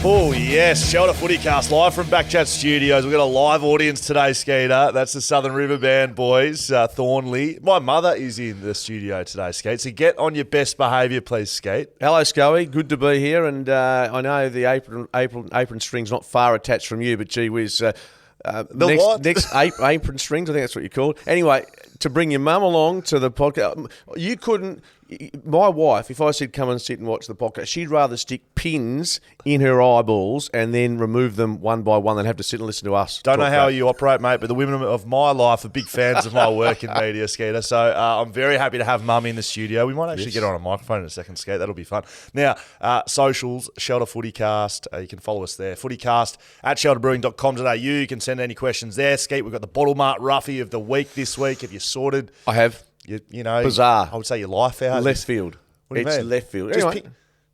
Oh, yes. Shelter FootyCast live from BackChat Studios. We've got a live audience today, Skeeter. That's the Southern River Band boys, Thornley. My mother is in the studio today, Skate. So get on your best behaviour, please, Skate. Hello, Scully. Good to be here. And I know the apron string's not far attached from you, but gee whiz. Next apron strings, I think that's what you call it. Anyway, to bring your mum along to the podcast, you couldn't. My wife, if I said come and sit and watch the podcast, she'd rather stick pins in her eyeballs and then remove them one by one than have to sit and listen to us. Don't know how you operate, mate, but the women of my life are big fans of my work in media, Skeeter. So I'm very happy to have Mum in the studio. We might actually get her on a microphone in a second, Skate. That'll be fun. Now, socials, Shelter FootyCast. You can follow us there. FootyCast at shelterbrewing.com.au. You can send any questions there, Skate. We've got the Bottle Mart Roughie of the week this week. Have you sorted? I have. You know, bizarre. I would say your life out. Left field. What do you mean? Left field. Anyway,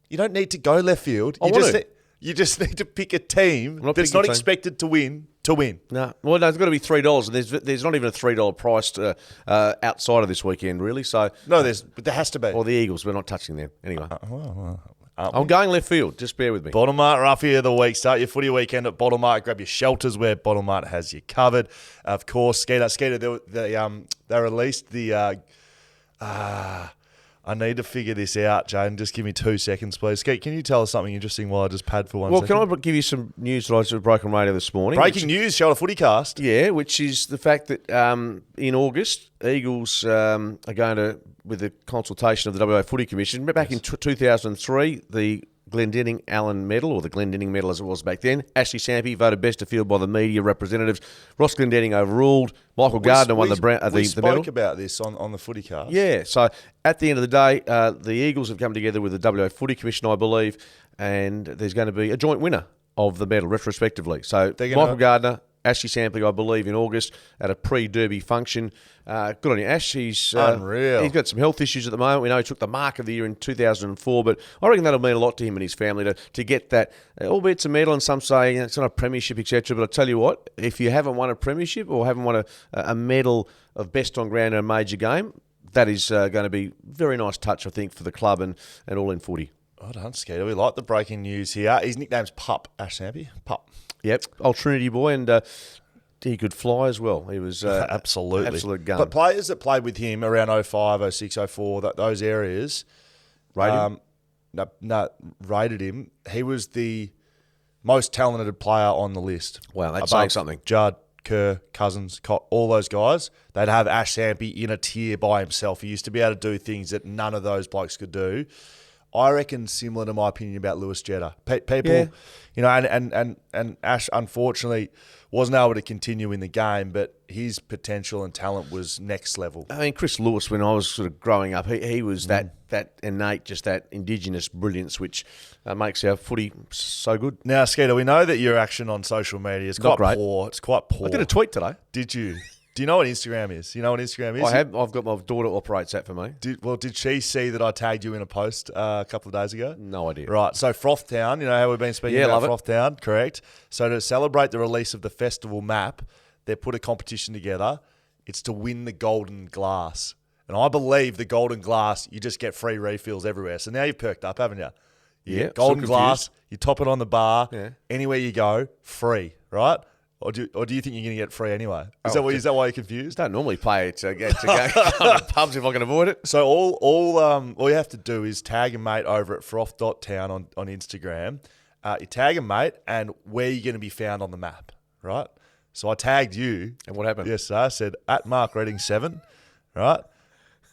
you don't need to go left field. You just need to pick a team that's not expected to win. No. Well, no, it's got to be $3. And there's not even a $3 price outside of this weekend, really. So no, but there has to be. Or the Eagles. We're not touching them. Anyway. I'm going left field. Just bear with me. Bottle Mart Roughie of the week. Start your footy weekend at Bottle Mart. Grab your shelters where Bottle Mart has you covered. Of course, Skeeter, they released the... I need to figure this out, Jaden. Just give me 2 seconds, please. Skeet, can you tell us something interesting while I just pad for 1 second? Well, can I give you some news that I saw broken radio this morning? Breaking news, Shelter FootyCast. Yeah, which is the fact that in August, Eagles are going to, with the consultation of the WA Footy Commission, back in 2003, the Glendinning Allen Medal, or the Glendinning Medal as it was back then. Ashley Sampi voted best of field by the media representatives. Ross Glendinning overruled. Michael Gardner won the medal. We spoke about this on the FootyCast. Yeah, so at the end of the day, the Eagles have come together with the WA Footy Commission, I believe, and there's going to be a joint winner of the medal retrospectively. So Michael Gardner, Ashley Sampi, I believe, in August at a pre-derby function. Good on you, Ash. He's unreal. He's got some health issues at the moment. We know he took the mark of the year in 2004, but I reckon that'll mean a lot to him and his family to get that, albeit it's a medal, and some say it's not a premiership, etc. But I tell you what, if you haven't won a premiership or haven't won a medal of best on ground in a major game, that is going to be a very nice touch, I think, for the club and all in footy. Well done, Skeeter. We like the breaking news here. His nickname's Pup, Ash Sampi. Pup. Yep, old Trinity boy, and he could fly as well. He was absolute gun. But players that played with him around 05, 06, 04, those areas, rated him. He was the most talented player on the list. Wow, that's saying something. Judd, Kerr, Cousins, all those guys, they'd have Ash Sampi in a tier by himself. He used to be able to do things that none of those blokes could do. I reckon similar to my opinion about Lewis Jetta. People, and Ash unfortunately wasn't able to continue in the game, but his potential and talent was next level. I mean, Chris Lewis, when I was sort of growing up, he was that innate, just that indigenous brilliance, which makes our footy so good. Now, Skeeter, we know that your action on social media is quite poor. It's quite poor. I did a tweet today. Did you? Do you know what Instagram is? You know what Instagram is? I have. I've got my daughter operates that for me. Did she see that I tagged you in a post a couple of days ago? No idea. Right. So Frothtown, you know how we've been speaking about Frothtown, correct? So to celebrate the release of the festival map, they put a competition together. It's to win the golden glass. And I believe the golden glass, you just get free refills everywhere. So now you've perked up, haven't you? Yeah. Golden glass, you top it on the bar. Yeah. Anywhere you go, free, right? Or do you think you're going to get free anyway? Is that why you're confused? I don't normally pay to go to pubs if I can avoid it. So all you have to do is tag a mate over at froth.town on Instagram. You tag a mate and where you're going to be found on the map, right? So I tagged you. And what happened? Yes, sir. I said, at Mark Reading 7, right?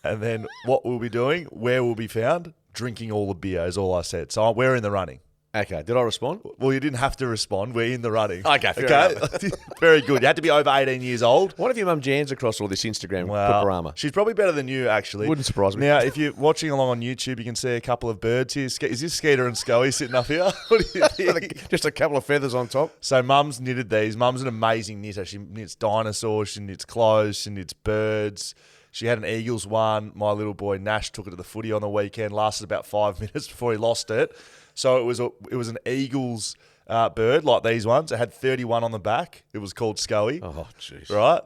And then what we'll be doing, where we'll be found, drinking all the beer is all I said. So we're in the running. Okay, did I respond? Well, you didn't have to respond. We're in the running. Okay, fair enough. Very good. You had to be over 18 years old. What if your mum jams across all this Instagram panorama? She's probably better than you, actually. Wouldn't surprise me. Now, if you're watching along on YouTube, you can see a couple of birds here. Is this Skeeter and Scully sitting up here? What do you think? Just a couple of feathers on top. So Mum's knitted these. Mum's an amazing knitter. She knits dinosaurs, she knits clothes, she knits birds. She had an Eagles one. My little boy Nash took it to the footy on the weekend. Lasted about 5 minutes before he lost it. So it was an Eagles bird like these ones. It had 31 on the back. It was called Scully. Oh, jeez. Right?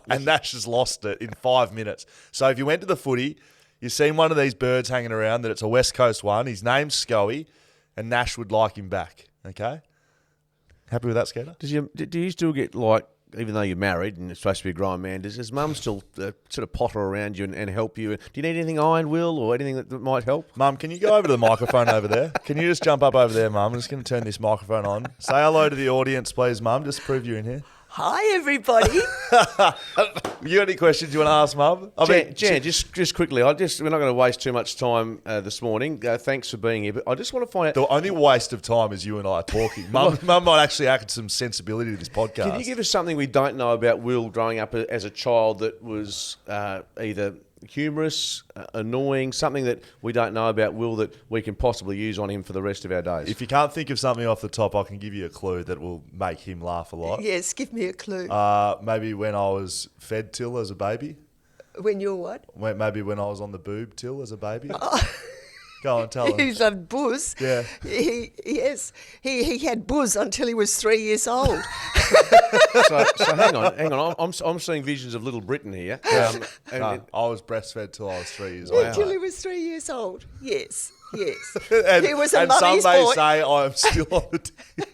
And Nash has lost it in 5 minutes. So if you went to the footy, you've seen one of these birds hanging around that it's a West Coast one. His name's Scully. and Nash would like him back. Okay? Happy with that, Skater? Do you still get, like, even though you're married and you're supposed to be a grown man, does Mum still sort of potter around you and help you? Do you need anything iron, Will, or anything that might help? Mum, can you go over to the microphone over there? Can you just jump up over there, Mum? I'm just going to turn this microphone on. Say hello to the audience, please, Mum. Just prove you're in here. Hi, everybody. You got any questions you want to ask, Mum? Jan, just quickly, we're not going to waste too much time this morning. Thanks for being here, but I just want to find out... The only waste of time is you and I are talking. Mum might actually add some sensibility to this podcast. Can you give us something we don't know about Will growing up as a child that was either humorous, annoying, something that we don't know about Will that we can possibly use on him for the rest of our days? If you can't think of something off the top, I can give you a clue that will make him laugh a lot. Yes, give me a clue. Maybe when I was fed till as a baby. When you're what? Maybe when I was on the boob till as a baby. Go on, tell him. He loved booze. Yeah. He had booze until he was 3 years old. So hang on. I'm seeing visions of Little Britain here. I was breastfed till I was 3 years old. Until he was 3 years old. Yes. and, he was a and some mummy's may boy. say I'm still on the team.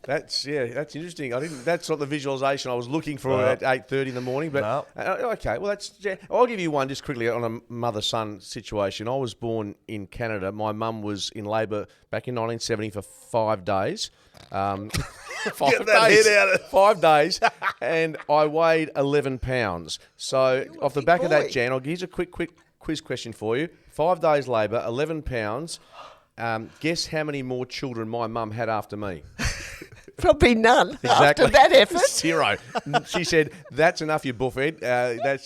That's interesting. That's not the visualization I was looking for at 8:30 in the morning. But No. Okay, well I'll give you one just quickly on a mother-son situation. I was born in Canada. My mum was in labour back in 1970 for 5 days. 5 Get that days, head out of 5 days, and I weighed 11 pounds. So You're a off the big back of that, boy. Jan, here's a quick quiz question for you. 5 days labour, 11 pounds. Guess how many more children my mum had after me? Probably none Exactly. after that effort. 0. She said, "That's enough, you buffhead.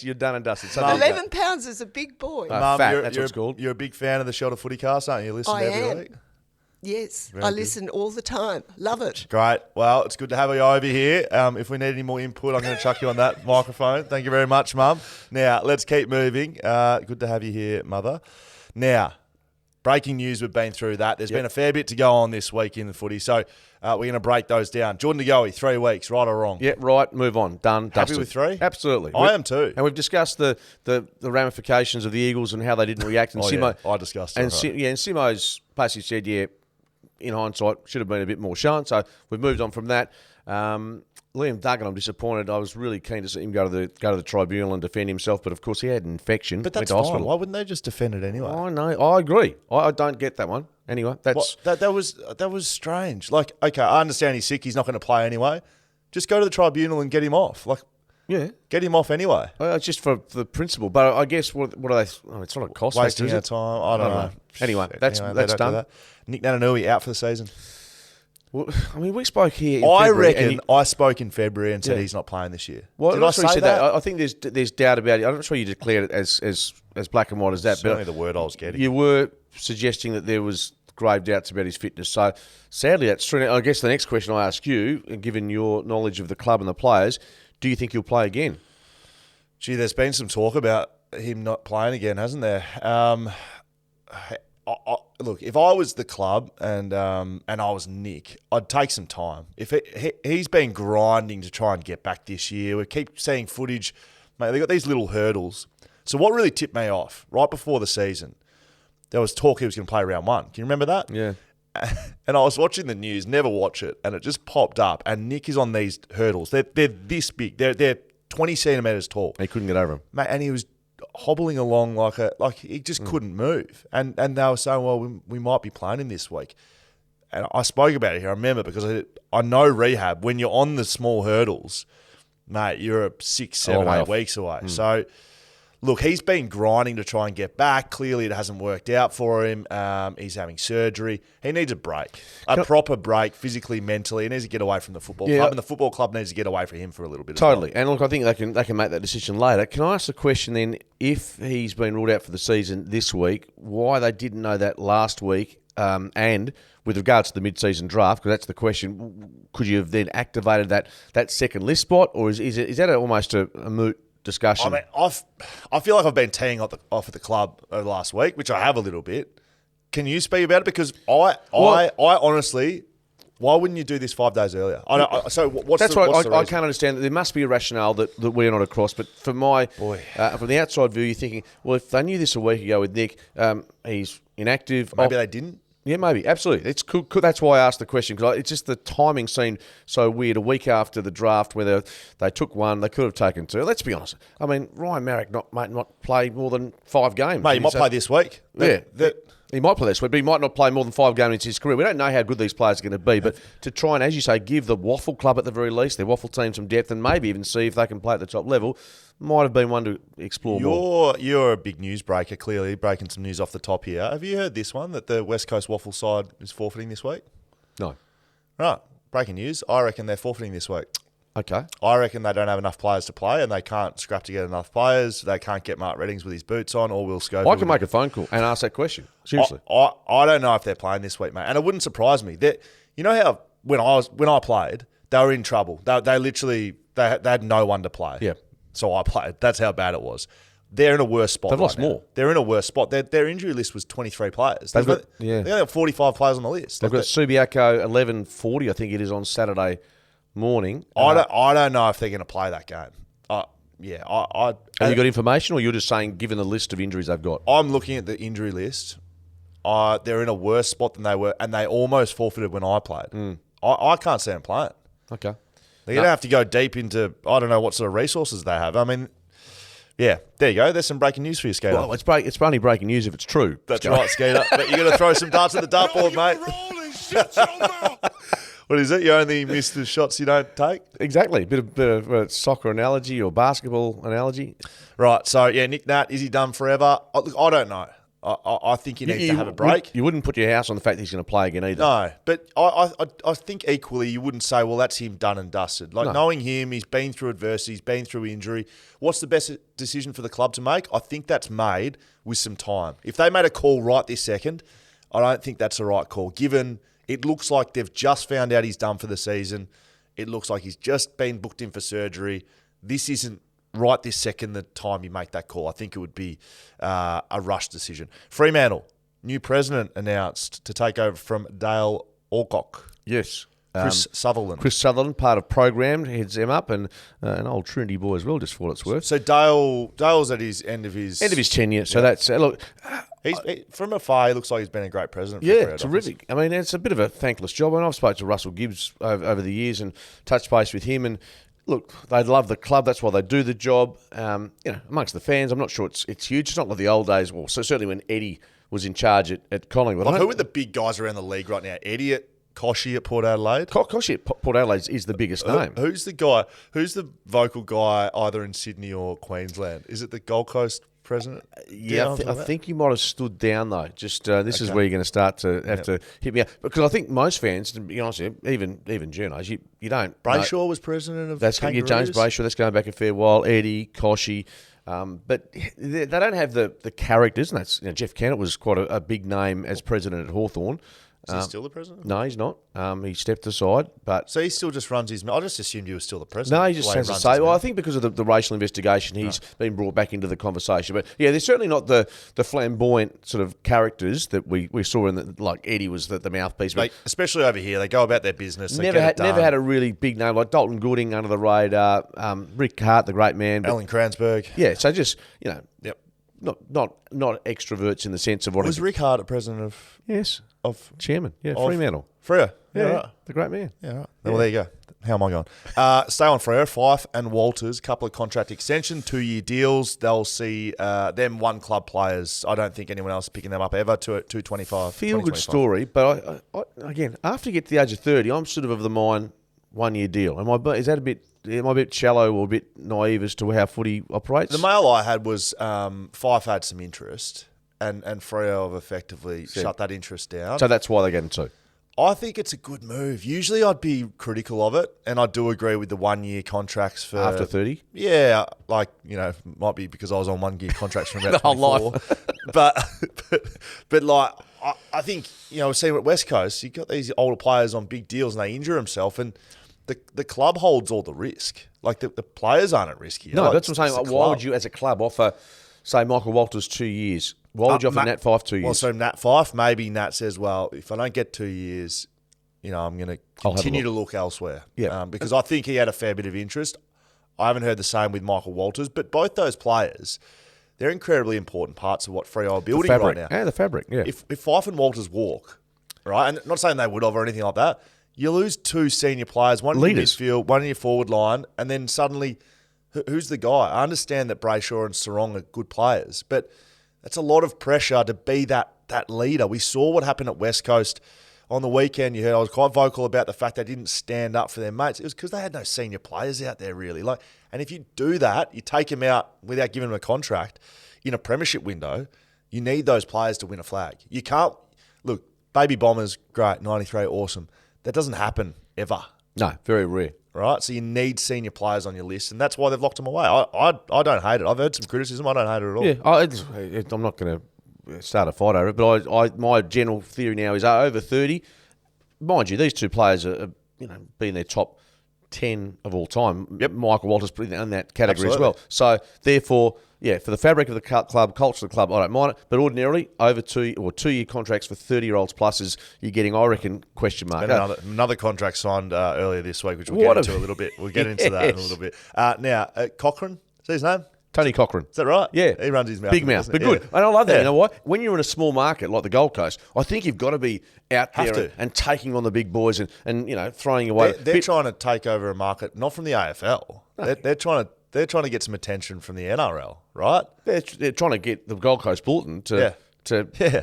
You're done and dusted." So 11 pounds is a big boy. Mum, fat, you're, that's you're, what it's called. You're a big fan of the Shot of FootyCast, aren't you? Listen I every am. week. Yes, Very I good. listen all the time. Love it. Great. Well, it's good to have you over here. If we need any more input, I'm going to chuck you on that microphone. Thank you very much, Mum. Now, let's keep moving. Good to have you here, Mother. Now, breaking news, we've been through that. There's been a fair bit to go on this week in the footy, so we're going to break those down. Jordan De Goey, 3 weeks, right or wrong? Yeah, right. Move on. Done. Happy Dusted. with 3? Absolutely. I am too. And we've discussed the ramifications of the Eagles and how they didn't react. And I discussed it. And right. and Simo's basically said, in hindsight, should have been a bit more shown. So we've moved on from that. Liam Duggan, I'm disappointed. I was really keen to see him go to the tribunal and defend himself, but of course he had an infection. But went that's to fine. hospital. Why wouldn't they just defend it anyway? I know. I agree. I don't get that one. Anyway, that's that was strange. Like, okay, I understand he's sick. He's not going to play anyway. Just go to the tribunal and get him off. Like, yeah. get him off anyway. It's just for the principle. But I guess what are they? Oh, it's not a cost factor, Wasting is our it? time. I don't know. Anyway, that's they done. don't do that. Nic Naitanui out for the season. Well, I mean, we spoke here. In I February, reckon I spoke in February and said Yeah. he's not playing this year. Well, Did I'm I not sure you say said that? I think there's doubt about it. I'm not sure you declared it as black and white as that. Certainly but the word I was getting. You were suggesting that there was grave doubts about his fitness. So sadly, that's true. I guess the next question I ask you, given your knowledge of the club and the players, do you think he'll play again? Gee, there's been some talk about him not playing again, hasn't there? Look, if I was the club and I was Nick, I'd take some time. If he's been grinding to try and get back this year, we keep seeing footage. Mate, they got these little hurdles. So what really tipped me off right before the season? There was talk he was going to play round 1. Can you remember that? Yeah. And I was watching the news, never watch it, and it just popped up. And Nick is on these hurdles. They're this big. They're 20 centimetres tall. He couldn't get over him. Mate, and he was hobbling along like he just couldn't move. And they were saying, well, we might be playing him this week. And I spoke about it here. I remember because I know rehab, when you're on the small hurdles, mate, you're 6, 7, 8 weeks away. So, look, he's been grinding to try and get back. Clearly, it hasn't worked out for him. He's having surgery. He needs a break, proper break, physically, mentally. He needs to get away from the football club, and the football club needs to get away from him for a little bit. Totally. As well. And look, I think they can make that decision later. Can I ask the question then, if he's been ruled out for the season this week, why they didn't know that last week? And with regards to the mid-season draft, because that's the question, could you have then activated that second list spot, or is that almost a moot discussion? I mean, I feel like I've been teeing off at the club last week, which I have a little bit. Can you speak about it? Because I honestly Yeah. Why wouldn't you do this 5 days earlier? What's That's the right. reason? I can't understand that. There must be a rationale that we're not across. But from from the outside view, you're thinking, well, if they knew this a week ago with Nic, he's inactive. Maybe they didn't. Yeah, maybe. Absolutely. It's cool. That's why I asked the question, because it's just the timing seemed so weird. A week after the draft, where they took one, they could have taken two. Let's be honest. I mean, Ryan Marrick might not play more than 5 games. Mate, he might play this week. He might play this week, but he might not play more than 5 games in his career. We don't know how good these players are going to be, but to try and, as you say, give the Waffle Club at the very least, their Waffle team some depth, and maybe even see if they can play at the top level, might have been one to explore more. You're a big news breaker, clearly, breaking some news off the top here. Have you heard this one, that the West Coast Waffle side is forfeiting this week? No. Right, breaking news. I reckon they're forfeiting this week. Okay. I reckon they don't have enough players to play, and they can't scrap to get enough players. They can't get Mark Reddings with his boots on, or Will Schofield. I can make a phone call and ask that question. Seriously. I don't know if they're playing this week, mate, and it wouldn't surprise me. You know how when I played, they were in trouble. They literally had no one to play. Yeah. So I played. That's how bad it was. They're in a worse spot. They've lost now. more. They're in a worse spot. Their injury list was 23 players. They only have 45 players on the list. They've got Subiaco 11:40, I think it is, on Saturday morning. I don't know if they're going to play that game. Have you got information, or you're just saying, given the list of injuries they've got? I'm looking at the injury list. They're in a worse spot than they were, and they almost forfeited when I played. I can't see them playing. Okay. They're going to have to go deep into, I don't know what sort of resources they have. I mean, yeah, there you go. There's some breaking news for you, Skeeter. Well, it's only breaking news if it's true. That's right, Skeeter. But you're going to throw some darts at the dartboard, mate. What is it? You only miss the shots you don't take? Exactly. A bit of a soccer analogy or basketball analogy. Right. So, yeah, Nic Nat, is he done forever? Look, I don't know. I think he needs to have a break. You wouldn't put your house on the fact that he's going to play again either. No, but I think equally you wouldn't say, well, that's him done and dusted. Knowing him, he's been through adversity, he's been through injury. What's the best decision for the club to make? I think that's made with some time. If they made a call right this second, I don't think that's the right call, given it looks like they've just found out he's done for the season. It looks like he's just been booked in for surgery. This isn't right this second the time you make that call. I think it would be a rush decision. Fremantle, new president announced to take over from Dale Alcock. Yes. Chris Sutherland. Chris Sutherland, part of Program, heads them up, and an old Trinity boy as well, just for what it's worth. So Dale's at his end of his tenure. So that's look. From afar, he looks like he's been a great president. Yeah, terrific. I mean, it's a bit of a thankless job. I mean, I've spoken to Russell Gibbs over the years and touched base with him, and look, they love the club. That's why they do the job. Amongst the fans, I'm not sure it's huge. It's not like the old days. Well, so certainly when Eddie was in charge at Collingwood. Who are the big guys around the league right now? Eddie at Koshy at Port Adelaide? Koshy at Port Adelaide is the biggest name. Who's the guy? Who's the vocal guy either in Sydney or Queensland? Is it the Gold Coast president? Yeah, I think you might have stood down though. Just this is where you're going to start to have to hit me up, because I think most fans, to be honest, even journos, you don't. Brayshaw was president of that's Kangaroos. James Brayshaw. That's going back a fair while. Eddie, Koshy. But they don't have the characters, and that's Jeff Kennett was quite a big name as president at Hawthorn. Is he still the president? No, he's not. He stepped aside, but so he still just runs his. I just assumed he was still the president. No, he just has to say. Well, I think because of the racial investigation, he's been brought back into the conversation. But yeah, they're certainly not the flamboyant sort of characters that we saw in like Eddie was the mouthpiece. But especially over here, they go about their business. Never had a really big name like Dalton Gooding under the radar. Rick Hart, the great man. Alan Kranzberg. Yeah, so just not extroverts in the sense of what was Rick Hart a president of? Yes. Of chairman, Fremantle. Freo. Yeah, right. The great man. Yeah, right. Yeah. Well, there you go. How am I going? Stay on Freo. Fife and Walters, couple of contract extension, 2-year deals. They'll see them one club players. I don't think anyone else is picking them up ever to 225. Feel good story, but I, again, after you get to the age of 30, I'm sort of the mind 1-year deal. Am I a bit shallow or a bit naive as to how footy operates? The mail I had was Fife had some interest. And Freo have effectively shut that interest down. So that's why they're getting 2. I think it's a good move. Usually I'd be critical of it, and I do agree with the 1-year contracts for... After 30? Yeah, might be because I was on 1-year contracts for about the 24. whole life. but I think, seeing at West Coast, you've got these older players on big deals and they injure themselves, and the club holds all the risk. Like, the players aren't at risk here. No, that's what I'm saying. Why would you, as a club, offer, say, Michael Walters 2 years... Why would you offer Nat Fife 2 years? Well, so Nat Fife, maybe Nat says, well, if I don't get 2 years, I'm going to continue to look elsewhere. Yeah. Because I think he had a fair bit of interest. I haven't heard the same with Michael Walters, but both those players, they're incredibly important parts of what Freo are building right now. Yeah, the fabric, yeah. If Fife and Walters walk, right, and not saying they would have or anything like that, you lose two senior players, one in your midfield, one in your forward line, and then suddenly, who's the guy? I understand that Brayshaw and Sarong are good players, but that's a lot of pressure to be that leader. We saw what happened at West Coast on the weekend. You heard I was quite vocal about the fact they didn't stand up for their mates. It was because they had no senior players out there, really. And if you do that, you take them out without giving them a contract in a premiership window, you need those players to win a flag. You can't... Look, Baby Bombers, great, 93, awesome. That doesn't happen ever. No, very rare. Right? So you need senior players on your list, and that's why they've locked them away. I don't hate it. I've heard some criticism. I don't hate it at all. Yeah, I'm not going to start a fight over it, but my general theory now is over 30. Mind you, these two players are being their top 10 of all time. Yep. Michael Walters put in that category Absolutely. as well. So therefore, for the fabric of the club, culture of the club, I don't mind it. But ordinarily, over 2-year contracts for 30-year-olds plus is you're getting, I reckon, question mark. Another contract signed earlier this week, which we'll get into a little bit. We'll get into that in a little bit. Now, Cochrane, is that his name? Tony Cochrane. Is that right? Yeah. He runs his mouth. Big mouth, but good. And I love that. You know what? When you're in a small market like the Gold Coast, I think you've got to be out there and taking on the big boys and throwing away. They're trying to take over a market, not from the AFL. No. They're trying to get some attention from the NRL, right? They're trying to get the Gold Coast Bulletin to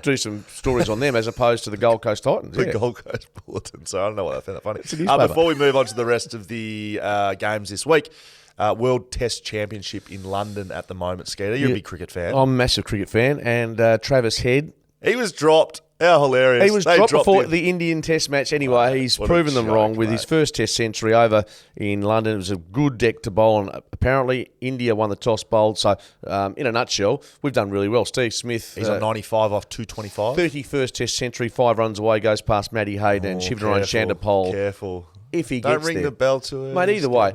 do some stories on them as opposed to the Gold Coast Titans. The Gold Coast Bulletin. So I don't know why I found that funny. Before we move on to the rest of the games this week, World Test Championship in London at the moment, Skeeter. You're a big cricket fan. I'm a massive cricket fan. And Travis Head. He was dropped. How hilarious. He was dropped before the Indian Test match anyway. He's proven them wrong with his first Test century over in London. It was a good deck to bowl on. Apparently, India won the toss bowled. So, in a nutshell, we've done really well. Steve Smith. He's on 95 off 225. 31st Test century, 5 runs away, goes past Matty Hayden and Shivnarine Chandapal. Careful. If he Don't gets ring there. the bell to him. Mate, either way,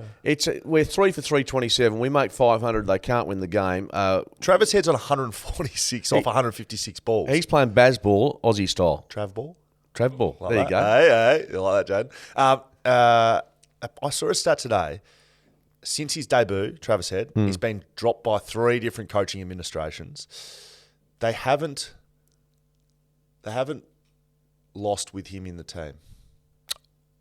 we're 3 for 327. We make 500. They can't win the game. Travis Head's on 146 off 156 balls. He's playing Bazball, Aussie style. Trav ball? Trav ball. Like there that. You go. Hey, you like that, Jane? I saw a stat today. Since his debut, Travis Head, he's been dropped by 3 different coaching administrations. They haven't lost with him in the team.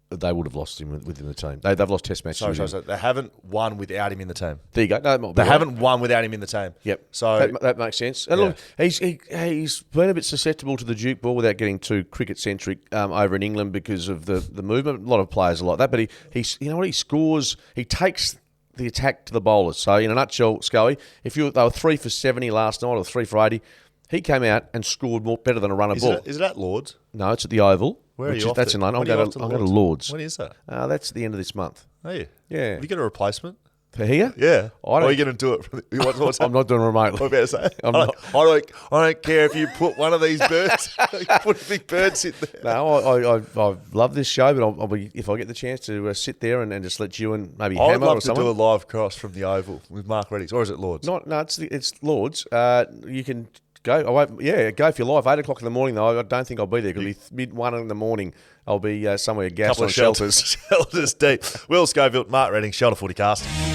They would have lost him within the team. They've lost Test matches. So they haven't won without him in the team. There you go. No, they haven't won without him in the team. Yep. So that makes sense. And look, he's been a bit susceptible to the Duke ball without getting too cricket centric over in England because of the movement. A lot of players are like that, but he's you know what, he scores. He takes the attack to the bowlers. So in a nutshell, Scully, they were 3 for 70 last night or 3 for 80. He came out and scored better than a runner ball. Is it at Lords? No, it's at the Oval. Where are you off That's to? in London. I'm going to Lords. When is that? That's at the end of this month. Are you? Yeah. Have you got a replacement? For here? Yeah. Or are you going to do it? What's I'm not doing it remotely. What about to say? I don't care if you put one of these birds, put a big bird sit there. No, I love this show, but I'll be, if I get the chance to sit there and just let you and maybe Hammer or someone. I'd love to do a live cross from the Oval with Mark Reddings, or is it Lords? No, it's Lords. You can go. Go if you're live. 8 o'clock in the morning, though. I don't think I'll be there. It'll be mid-1 in the morning. I'll be somewhere gassed couple on of shelters deep. Will Schofield, Mark Reddings, Shelter FootyCast.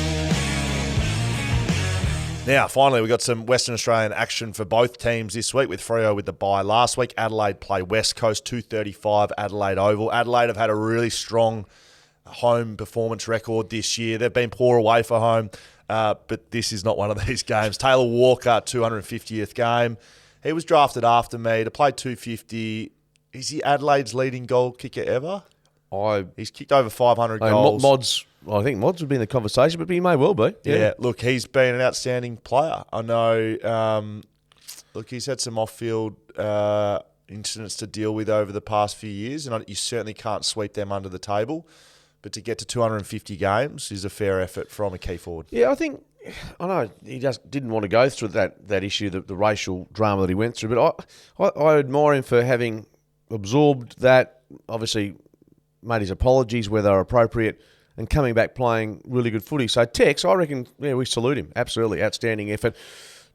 Now, finally, we got some Western Australian action for both teams this week with Freo with the bye. Last week, Adelaide play West Coast, 2:35 Adelaide Oval. Adelaide have had a really strong home performance record this year. They've been poor away for home, but this is not one of these games. Taylor Walker, 250th game. He was drafted after me to play 250. Is he Adelaide's leading goal kicker ever? He's kicked over 500 goals. I think Mods would be in the conversation, but he may well be. Yeah, look, he's been an outstanding player. I know, he's had some off-field incidents to deal with over the past few years, and you certainly can't sweep them under the table. But to get to 250 games is a fair effort from a key forward. Yeah, I know he just didn't want to go through that issue, the racial drama that he went through, but I admire him for having absorbed that, obviously made his apologies where they were appropriate, and coming back playing really good footy. So Tex, I reckon, we salute him. Absolutely, outstanding effort.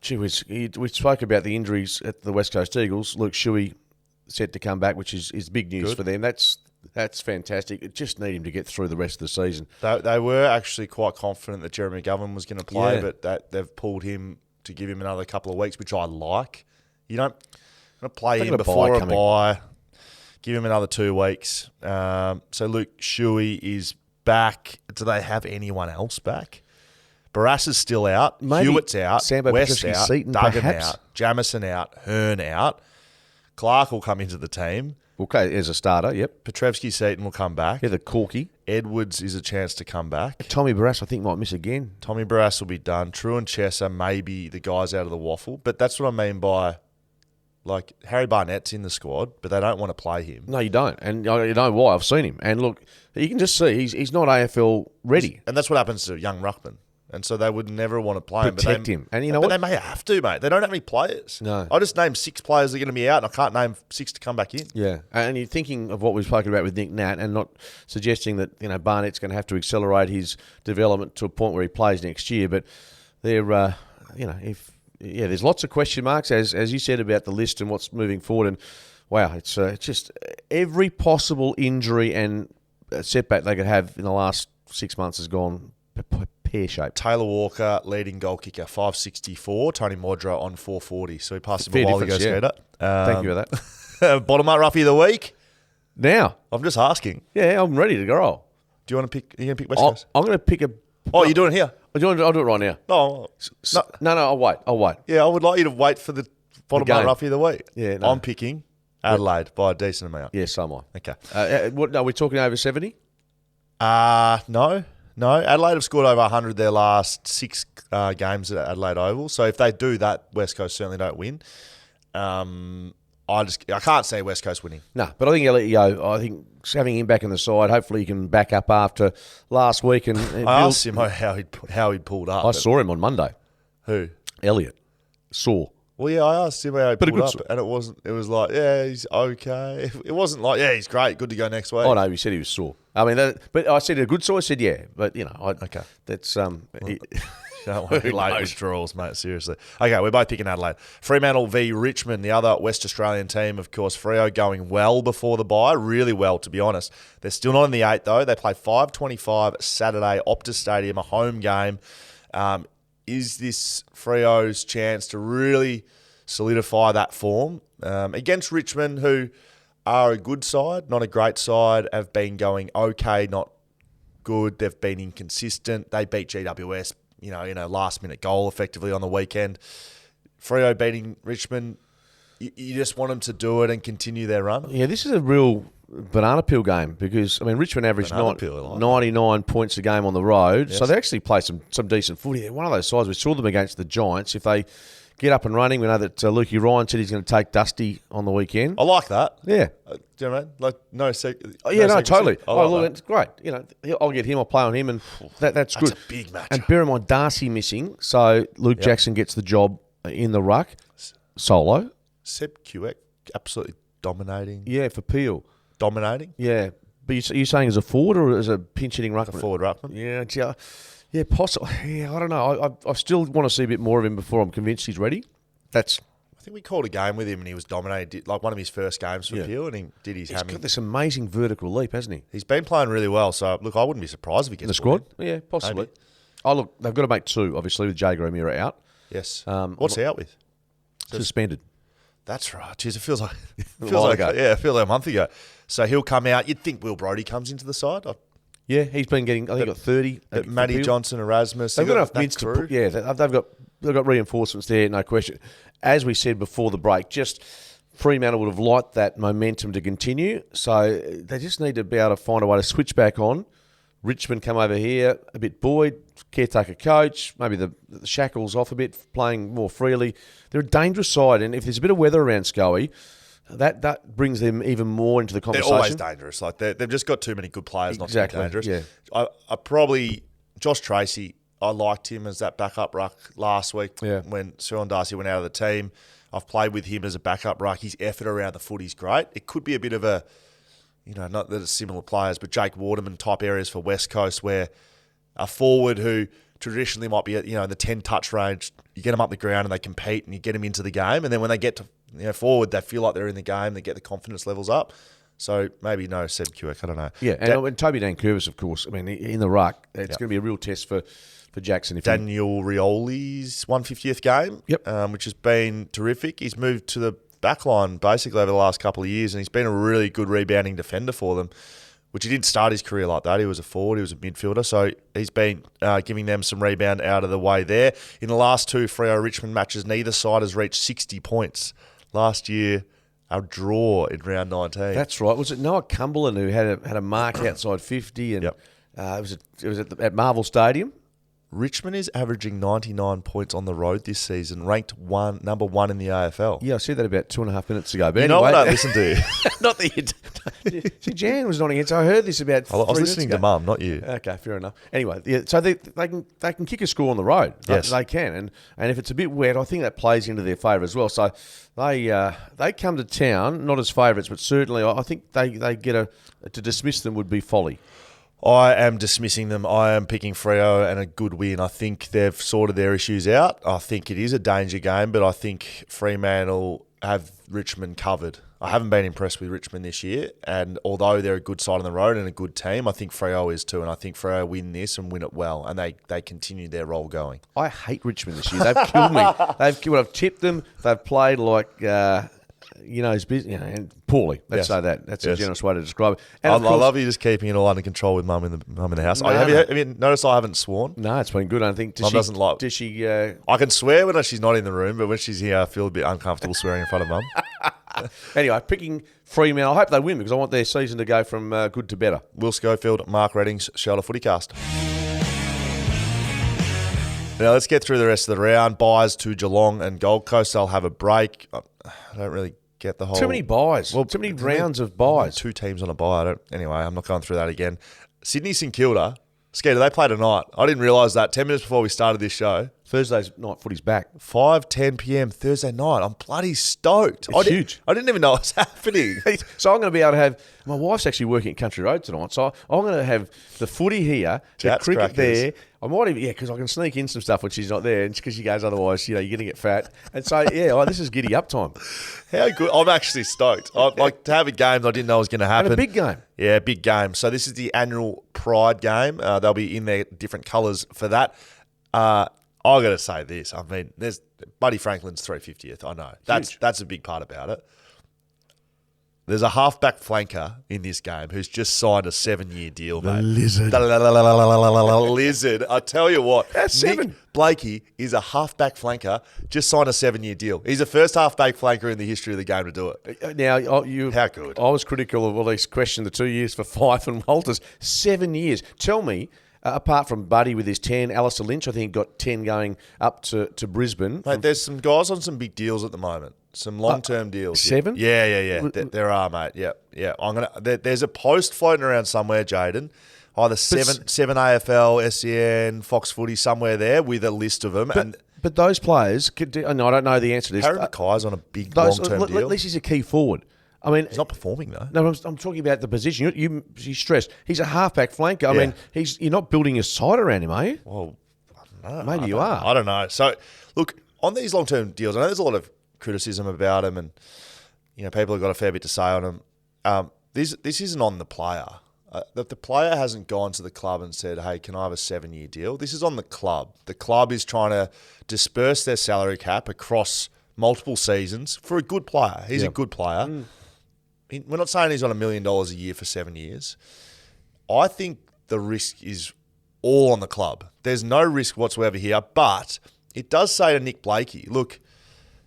Gee whiz, we spoke about the injuries at the West Coast Eagles. Luke Shuey set to come back, which is big news for them. That's That's fantastic. It just need him to get through the rest of the season. They were actually quite confident that Jeremy McGovern was going to play, Yeah. but they've pulled him to give him another couple of weeks, which I like. You don't play him got a before bye a coming. bye. Give him another 2 weeks. So Luke Shuey is back. Do they have anyone else back? Barras is still out. Maybe Hewitt's out. Sambo West Petrevski, out. Seaton, Duggan perhaps? out. Jamison out. Hearn out. Clark will come into the team. Okay, as a starter, yep. Petrevski Seaton will come back. Yeah, the Corky. Edwards is a chance to come back. Tommy Barras, I think, might miss again. Tommy Barras will be done. True and Chesser may be the guys out of the waffle. But that's what I mean by, like, Harry Barnett's in the squad, but they don't want to play him. No, you don't. And you know why. I've seen him. And look, you can just see he's not AFL ready. And that's what happens to young ruckman. And so they would never want to play him. Protect him. And you know but what? they may have to, mate. They don't have any players. No. I just named 6 players that are going to be out, and I can't name 6 to come back in. Yeah, and you're thinking of what we've spoken about with Nic Nat, and not suggesting that Barnett's going to have to accelerate his development to a point where he plays next year. But they're, there's lots of question marks as you said about the list and what's moving forward. And wow, it's just every possible injury and setback they could have in the last 6 months has gone pear-shaped. Taylor Walker, leading goal kicker, 564. Tony Modra on 440. So he passed him Fair a while ago, difference, yeah. Skater. Thank you for that. Bottom up roughie of the week. Now, I'm just asking. yeah, I'm ready to go. Do you want to pick? Are you going to pick West Coast? I'm going to pick a. Oh, you're doing it here? I'll do it right now. No. No, I'll wait. Yeah, I would like you to wait for the bottom game. up roughie of the week. Yeah, no. I'm picking Adelaide by a decent amount. Yeah, so am I. Okay. What? No, we're talking over 70? No. Adelaide have scored over 100 their last 6 games at Adelaide Oval. So if they do that, West Coast certainly don't win. I can't see West Coast winning. No, but I think Elliot Yeo, I think having him back in the side, hopefully he can back up after last week. And I asked him how he'd pulled up. I saw him on Monday. Who? Elliot. Saw. Well, yeah, I asked him how he But a pulled good up, and it was like, yeah, he's okay. It wasn't like, yeah, he's great, good to go next week. Oh, no, he said he was sore. I mean, but I said a good sore. I said, yeah. But, Okay. That's... Don't want to be late knows? withdrawals, mate, seriously. Okay, we're both picking Adelaide. Fremantle v Richmond, the other West Australian team, of course. Freo going well before the bye, really well, to be honest. They're still not in the 8, though. They play 5:25 Saturday, Optus Stadium, a home game. Is this Freo's chance to really solidify that form against Richmond, who are a good side, not a great side, have been going okay, not good. They've been inconsistent. They beat GWS, in a last-minute goal effectively on the weekend. Freo beating Richmond, you just want them to do it and continue their run. Yeah, this is a real banana peel game because, Richmond averaged 99 points a game on the road, Yes. so they actually play some decent footy. They're one of those sides. We saw them against the Giants. If they get up and running, we know that Lukey Ryan said he's going to take Dusty on the weekend. I like that. Yeah. Do you know what I mean? Like, no Totally. I like that. It's great. I'll get him. I'll play on him, and that's good. That's a big match. And bear in mind, Darcy missing, so Luke Jackson gets the job in the ruck solo. Seb Kuek, absolutely dominating. Yeah, for Peel. Dominating? Yeah, but you saying as a forward or as a pinch hitting ruckman? Forward ruckman. Yeah, possibly. Yeah, I don't know. I still want to see a bit more of him before I'm convinced he's ready. I think we called a game with him and he was dominated, like one of his first games for Peel, and he did his hammy. He's got this amazing vertical leap, hasn't he? He's been playing really well, so look, I wouldn't be surprised if he gets In the squad? in. Yeah, possibly. Maybe. Oh, look, they've got to make 2, obviously, with Jager O'Meara out. Yes. What's he out with? Suspended. That's right. Jeez, it feels like It feels like a month ago. So he'll come out. You'd think Will Brodie comes into the side. Yeah, he's been getting. I think he got 30. But Matty Johnson, Erasmus, They've got enough mids to put. Yeah, they've got reinforcements there, no question. As we said before the break, just Fremantle would have liked that momentum to continue. So they just need to be able to find a way to switch back on. Richmond come over here a bit buoyed, caretaker coach, maybe the shackles off a bit, playing more freely. They're a dangerous side, and if there's a bit of weather around Scully, that brings them even more into the conversation. They're always dangerous. Like they've just got too many good players not to be dangerous. Yeah. I probably Josh Tracy. I liked him as that backup ruck last week when Cyril Darcy went out of the team. I've played with him as a backup ruck. His effort around the footy's great. It could be a bit of a, not that it's similar players, but Jake Waterman type areas for West Coast where a forward who traditionally might be at, in the 10 touch range, you get them up the ground and they compete and you get them into the game. And then when they get to forward, they feel like they're in the game. They get the confidence levels up. So maybe no Seb Kewick, I don't know. Yeah, and Toby Dankervis, of course. I mean, in the ruck, it's going to be a real test for Jackson. Daniel Rioli's 150th game, which has been terrific. He's moved to the back line basically over the last couple of years, and he's been a really good rebounding defender for them, which he didn't start his career like that. He was a forward, he was a midfielder, so he's been giving them some rebound out of the way there. In the last two Freo Richmond matches, neither side has reached 60 points. Last year, a draw in round 19. That's right. Was it Noah Cumberland who had a mark outside 50? And it was at Marvel Stadium. Richmond is averaging 99 points on the road this season, ranked number one in the AFL. Yeah, I said that about 2.5 minutes ago. But you know what I listen to? Not that you. See, Jan was nodding it, so I heard this about. I was listening to Mum, not you. Okay, fair enough. Anyway, so they can kick a score on the road. Yes, they can, and if it's a bit wet, I think that plays into their favour as well. So they come to town not as favourites, but certainly I think they get to dismiss them would be folly. I am dismissing them. I am picking Freo and a good win. I think they've sorted their issues out. I think it is a danger game, but I think Fremantle have Richmond covered. I haven't been impressed with Richmond this year, and although they're a good side on the road and a good team, I think Freo is too, and I think Freo win this and win it well, and they continue their role going. I hate Richmond this year. They've killed me. I've tipped them. They've played like... and poorly. Let's say that. That's a generous way to describe it. And I love you just keeping it all under control with Mum in the house. Have you noticed I haven't sworn? No, it's been good. I think Mum doesn't like. Does she? I can swear when she's not in the room, but when she's here, I feel a bit uncomfortable swearing in front of Mum. Anyway, picking Fremantle. I hope they win because I want their season to go from good to better. Will Schofield, Mark Redding's Shelter FootyCast. Now let's get through the rest of the round. Buys to Geelong and Gold Coast. They'll have a break. I don't really get the whole... Too many buys. Well, too many rounds of buys. Two teams on a buy. Anyway, I'm not going through that again. Sydney St Kilda. Skeeter, they play tonight. I didn't realise that 10 minutes before we started this show. Thursday's night footy's back. 5:10 p.m. Thursday night. I'm bloody stoked. It's huge. I didn't even know it was happening. So I'm going to be able to have... My wife's actually working at Country Road tonight, so I'm going to have the footy here, the cricket there. I might even... Yeah, because I can sneak in some stuff when she's not there, and because she goes, otherwise, you're going to get fat. And so, this is giddy up time. How good. I'm actually stoked. Like to have a game I didn't know was going to happen. And a big game. Yeah, big game. So this is the annual Pride game. They'll be in their different colours for that. I got to say this. I mean, there's Buddy Franklin's 350th. I know. That's a big part about it. There's a halfback flanker in this game who's just signed a 7-year deal, mate. Lizard. Lizard. I tell you what. That's 7. Nick Blakey is a halfback flanker, just signed a 7-year deal. He's the first halfback flanker in the history of the game to do it. Now, how good? I was critical of all these questions, the 2 years for Fife and Walters. 7 years. Tell me, apart from Buddy with his 10, Alistair Lynch, I think, got 10 going up to Brisbane. Mate, there's some guys on some big deals at the moment. Some long-term deals. 7? Yeah. There are, mate. Yeah. There's a post floating around somewhere, Jaden. Either 7 AFL, SEN, Fox Footy, somewhere there with a list of them. But those players, I don't know the answer to this. Harry Mackay's on a big long-term deal. At least he's a key forward. I mean, he's not performing though. No, I'm talking about the position. You stressed. He's a halfback flanker. I mean, you're not building a side around him, are you? Well, I don't know. Maybe you are. I don't know. So, look, on these long-term deals, I know there's a lot of criticism about them, and people have got a fair bit to say on them. This isn't on the player. The player hasn't gone to the club and said, "Hey, can I have a 7-year deal?" This is on the club. The club is trying to disperse their salary cap across multiple seasons for a good player. He's a good player. We're not saying he's on $1 million a year for 7 years. I think the risk is all on the club. There's no risk whatsoever here, but it does say to Nick Blakey, look,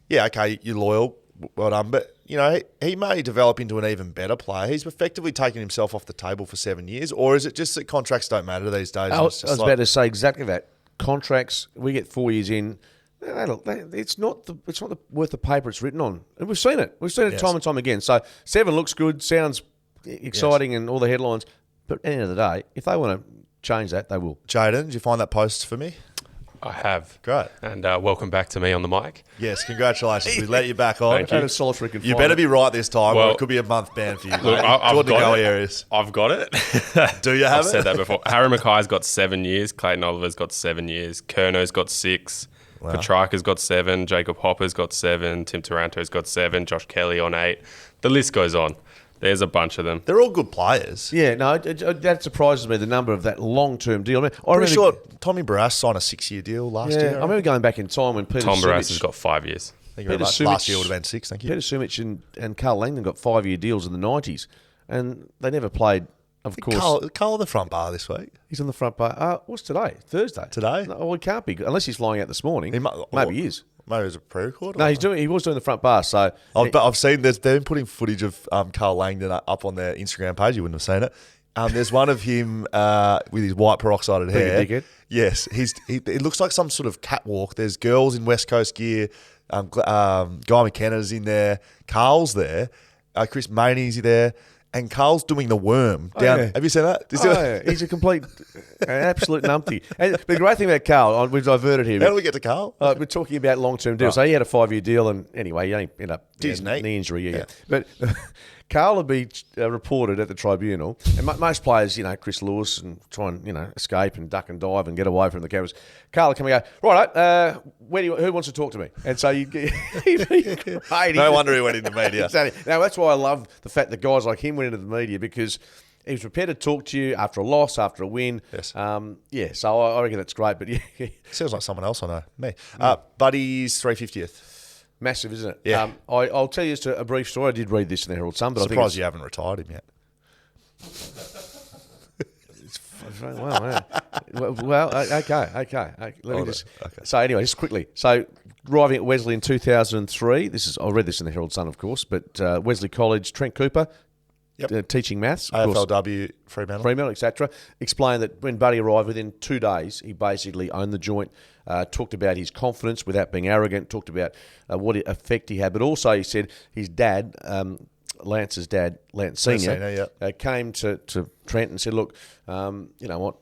yeah, okay, you're loyal, well done, but he may develop into an even better player. He's effectively taken himself off the table for 7 years, or is it just that contracts don't matter these days? I was about to say exactly that. Contracts, we get 4 years in. It's not worth the paper it's written on. And we've seen it. We've seen it time and time again. So 7 looks good, sounds exciting, and all the headlines. But at the end of the day, if they want to change that, they will. Jaden, did you find that post for me? I have. Great. And welcome back to me on the mic. Yes, congratulations. We let you back on. Thank you. And a solitary confinement. You better be right this time, or it could be a month ban for you. Look, I've got it. Areas. I've got it. Do you have I've said that before. Harry Mackay's got 7 years. Clayton Oliver's got 7 years. Kerno's got 6. Wow. Petrarca's got 7. Jacob Hopper's got 7. Tim Taranto's got 7. Josh Kelly on 8. The list goes on. There's a bunch of them. They're all good players. Yeah, no, that surprises me, the number of that long-term deal. I Pretty sure Tommy Barrass signed a 6-year deal last year. I remember going back in time when Peter Tom Simic... Barrass has got 5 years. Thank you very much. Last year would have been 6, thank you. Peter Simic and Carl Langdon got 5-year deals in the 90s, and they never played, of course. Carl the front bar this week. He's on the front bar. What's today? Thursday? Today? No, well, he can't be, unless he's flying out this morning. Maybe he is. Maybe it was a pre-record. No, he was doing the front bar, so... But I've seen, they've been putting footage of Carl Langdon up on their Instagram page. You wouldn't have seen it. There's one of him with his white peroxided hair. Dickhead. Yes, it looks like some sort of catwalk. There's girls in West Coast gear. Guy McKenna's in there. Carl's there. Chris Maney's there. And Carl's doing the worm down. Yeah. Have you seen that? Yeah. He's a complete, an absolute numpty. And the great thing about Carl, we've diverted here. How do we get to Carl? We're talking about long-term deals. Right. So he had a 5-year deal, and anyway, he ended up His knee injury. Yeah. But Carl had been reported at the tribunal, and most players, Chris Lewis, and try and escape and duck and dive and get away from the cameras. Carl would come and go, right, who wants to talk to me? And so he'd be great. No wonder he went into media. Exactly. Now that's why I love the fact that guys like him went into the media, because he was prepared to talk to you after a loss, after a win. Yes. So I reckon that's great. But yeah, Sounds like someone else I know. Me. Buddy's 350th. massive, isn't it? Yeah. I'll tell you just a brief story. I did read this in the Herald Sun, but Surprised I think you haven't retired him yet. Okay. Let me just. So anyway, just quickly. So arriving at Wesley in 2003. I read this in the Herald Sun, of course, but Wesley College, Trent Cooper. Teaching maths, of course. AFLW, Fremantle, etc. Explained that when Buddy arrived, within 2 days, he basically owned the joint. Talked about his confidence without being arrogant. Talked about what effect he had, but also he said his dad, Lance's dad, Lance Senior, came to Trent and said, "Look, you know what?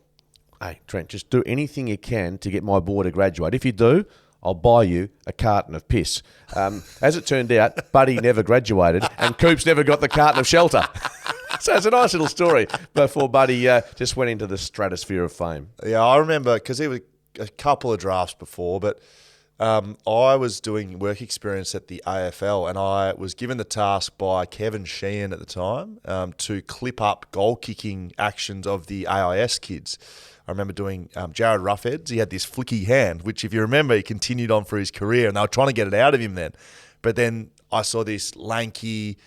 Hey, Trent, just do anything you can to get my boy to graduate. If you do, I'll buy you a carton of piss." As it turned out, Buddy never graduated and Coops never got the carton of shelter. So it's a nice little story before Buddy just went into the stratosphere of fame. Yeah, I remember because there were a couple of drafts before, but I was doing work experience at the AFL and I was given the task by Kevin Sheehan at the time to clip up goal-kicking actions of the AIS kids. I remember doing Jared Roughheads. He had this flicky hand, which if you remember, he continued on for his career and they were trying to get it out of him then. But then I saw this lanky,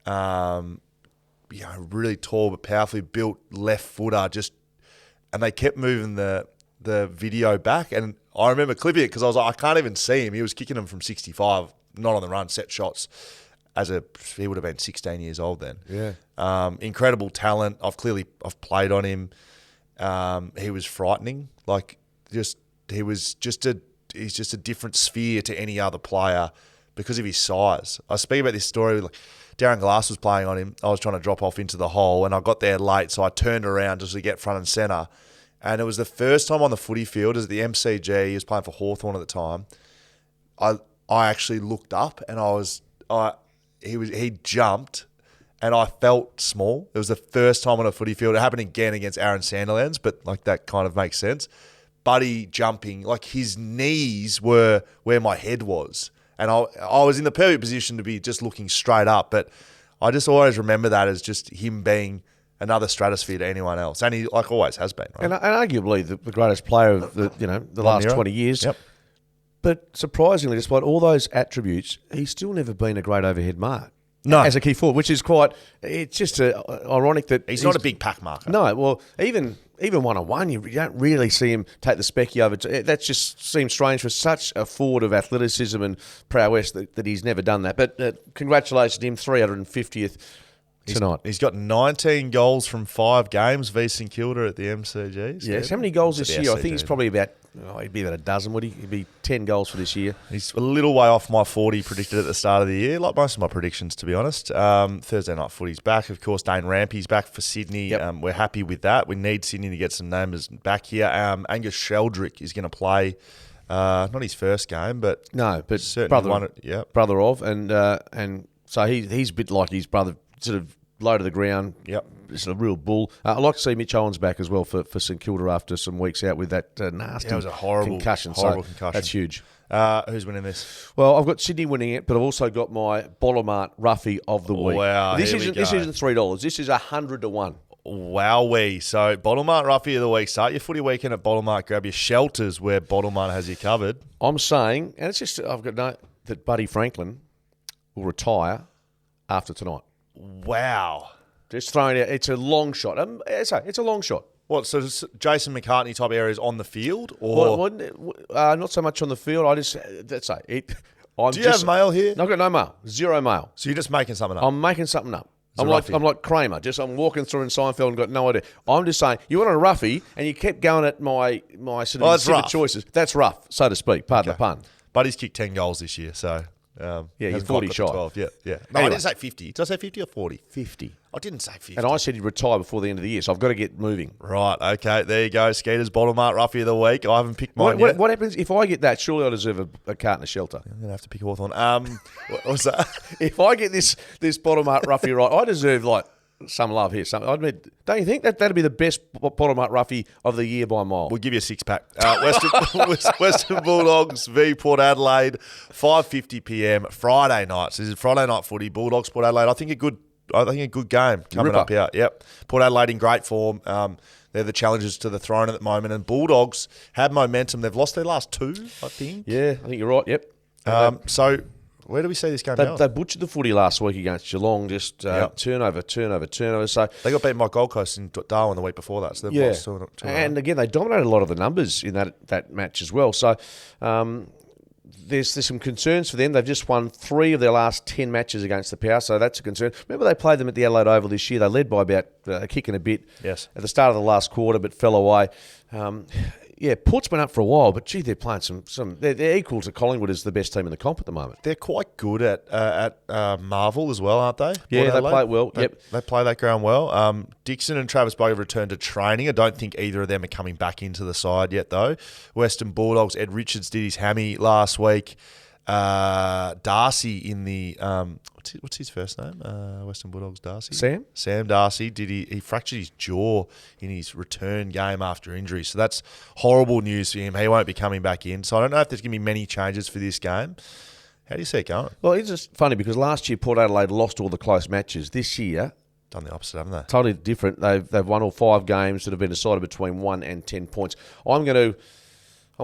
really tall but powerfully built left footer and they kept moving the video back. And I remember clipping it because I was like, I can't even see him. He was kicking them from 65, not on the run, set shots. He would have been 16 years old then. Yeah. Incredible talent. I've played on him. He was frightening. He's just a different sphere to any other player because of his size. I speak about this story. Darren Glass was playing on him. I was trying to drop off into the hole and I got there late, so I turned around just to get front and centre. And it was the first time on the footy field as the MCG. He was playing for Hawthorn at the time. I actually looked up and he jumped. And I felt small. It was the first time on a footy field. It happened again against Aaron Sandilands, but that kind of makes sense. Buddy jumping, his knees were where my head was. And I was in the perfect position to be just looking straight up. But I just always remember that as just him being another stratosphere to anyone else. And he always has been, right? And arguably the greatest player of the last 20 years. Yep. But surprisingly, despite all those attributes, he's still never been a great overhead mark. No. As a key forward, which is it's just ironic that he's not a big pack marker. No, well, even one-on-one, you don't really see him take the specky over. That just seems strange for such a forward of athleticism and prowess that he's never done that. But congratulations to him, 350th tonight. He's got 19 goals from 5 games v St Kilda at the MCG. Yes, how many goals this year? I think he's probably he'd be about a dozen, would he? He'd be 10 goals for this year. He's a little way off my 40 predicted at the start of the year, like most of my predictions, to be honest. Thursday night footy's back. Of course, Dane Rampy's back for Sydney. Yep. We're happy with that. We need Sydney to get some numbers back here. Angus Sheldrick is going to play, not his first game, but certainly brother of, and so he's a bit like his brother, sort of low to the ground. Yep. Just a real bull. I'd like to see Mitch Owens back as well for St Kilda after some weeks out with that nasty That was a horrible concussion. concussion. That's huge. Who's winning this? Well, I've got Sydney winning it, but I've also got my Bottomart Roughie of the week. Wow, This here we isn't go. $3. This is 100 to 1. Wowee. So, Bottlemart Roughie of the Week. Start your footy weekend at Bottlemart. Grab your shelters where Bottlemart has you covered. I'm saying, and it's just, I've got no, that Buddy Franklin will retire after tonight. Wow. Just throwing it out. It's a long shot. It's a long shot. What, so Jason McCartney type areas on the field? Or Not so much on the field. I just, that's it. do you have mail here? No, I've got no mail. Zero mail. So you're just making something up? I'm making something up. a I'm roughie. like Kramer. I'm walking through in Seinfeld and got no idea. I'm just saying, you want a roughie, and you kept going at my sort of that's rough. choices. That's rough, so to speak. Pardon the pun. Buddy's kicked 10 goals this year, so... he's hasn't 40 quite got shy. to 12. Yeah. No, Anyway. I didn't say 50. Did I say 50 or 40? 50. I didn't say 50. And I said he'd retire before the end of the year, so I've got to get moving. Right, okay, there you go. Skeeter's Bottomart Roughie of the Week. I haven't picked mine yet. What happens if I get that? Surely I deserve a carton of shelter. I'm going to have to pick Hawthorn. What was that? If I get this Bottomart Roughie right, I deserve some love here. Don't you think that'd be the best Bottomart Roughie of the year by a mile? We'll give you a six-pack. Western Bulldogs v Port Adelaide, 5:50 p.m. Friday night. So this is Friday night footy. Bulldogs, Port Adelaide. I think a good game coming up here. Yep. Port Adelaide in great form. They're the challengers to the throne at the moment. And Bulldogs have momentum. They've lost their last two, I think. Yeah, I think you're right. Yep. So where do we see this game going? They butchered the footy last week against Geelong. Just turnover. So They got beaten by Gold Coast in Darwin the week before that. So they've lost two and again, they dominated a lot of the numbers in that match as well. So there's some concerns for them. They've just won 3 of their last 10 matches against the Power, so that's a concern. Remember they played them at the Adelaide Oval this year. They led by about a kick and a bit at the start of the last quarter, but fell away. Port's been up for a while, but gee, they're playing some. They're equal to Collingwood as the best team in the comp at the moment. They're quite good at Marvel as well, aren't they? Yeah, they play it well. They play that ground well. Dixon and Travis Bowie returned to training. I don't think either of them are coming back into the side yet, though. Western Bulldogs, Ed Richards did his hammy last week. Darcy in the what's his first name? Western Bulldogs Darcy. Sam Darcy he fractured his jaw in his return game after injury. So that's horrible news for him. He won't be coming back in. So I don't know if there's going to be many changes for this game. How do you see it going? Well, it's just funny because last year Port Adelaide lost all the close matches. This year, done the opposite, haven't they? Totally different. They've won all 5 games that have been decided between 1 and 10 points. I'm going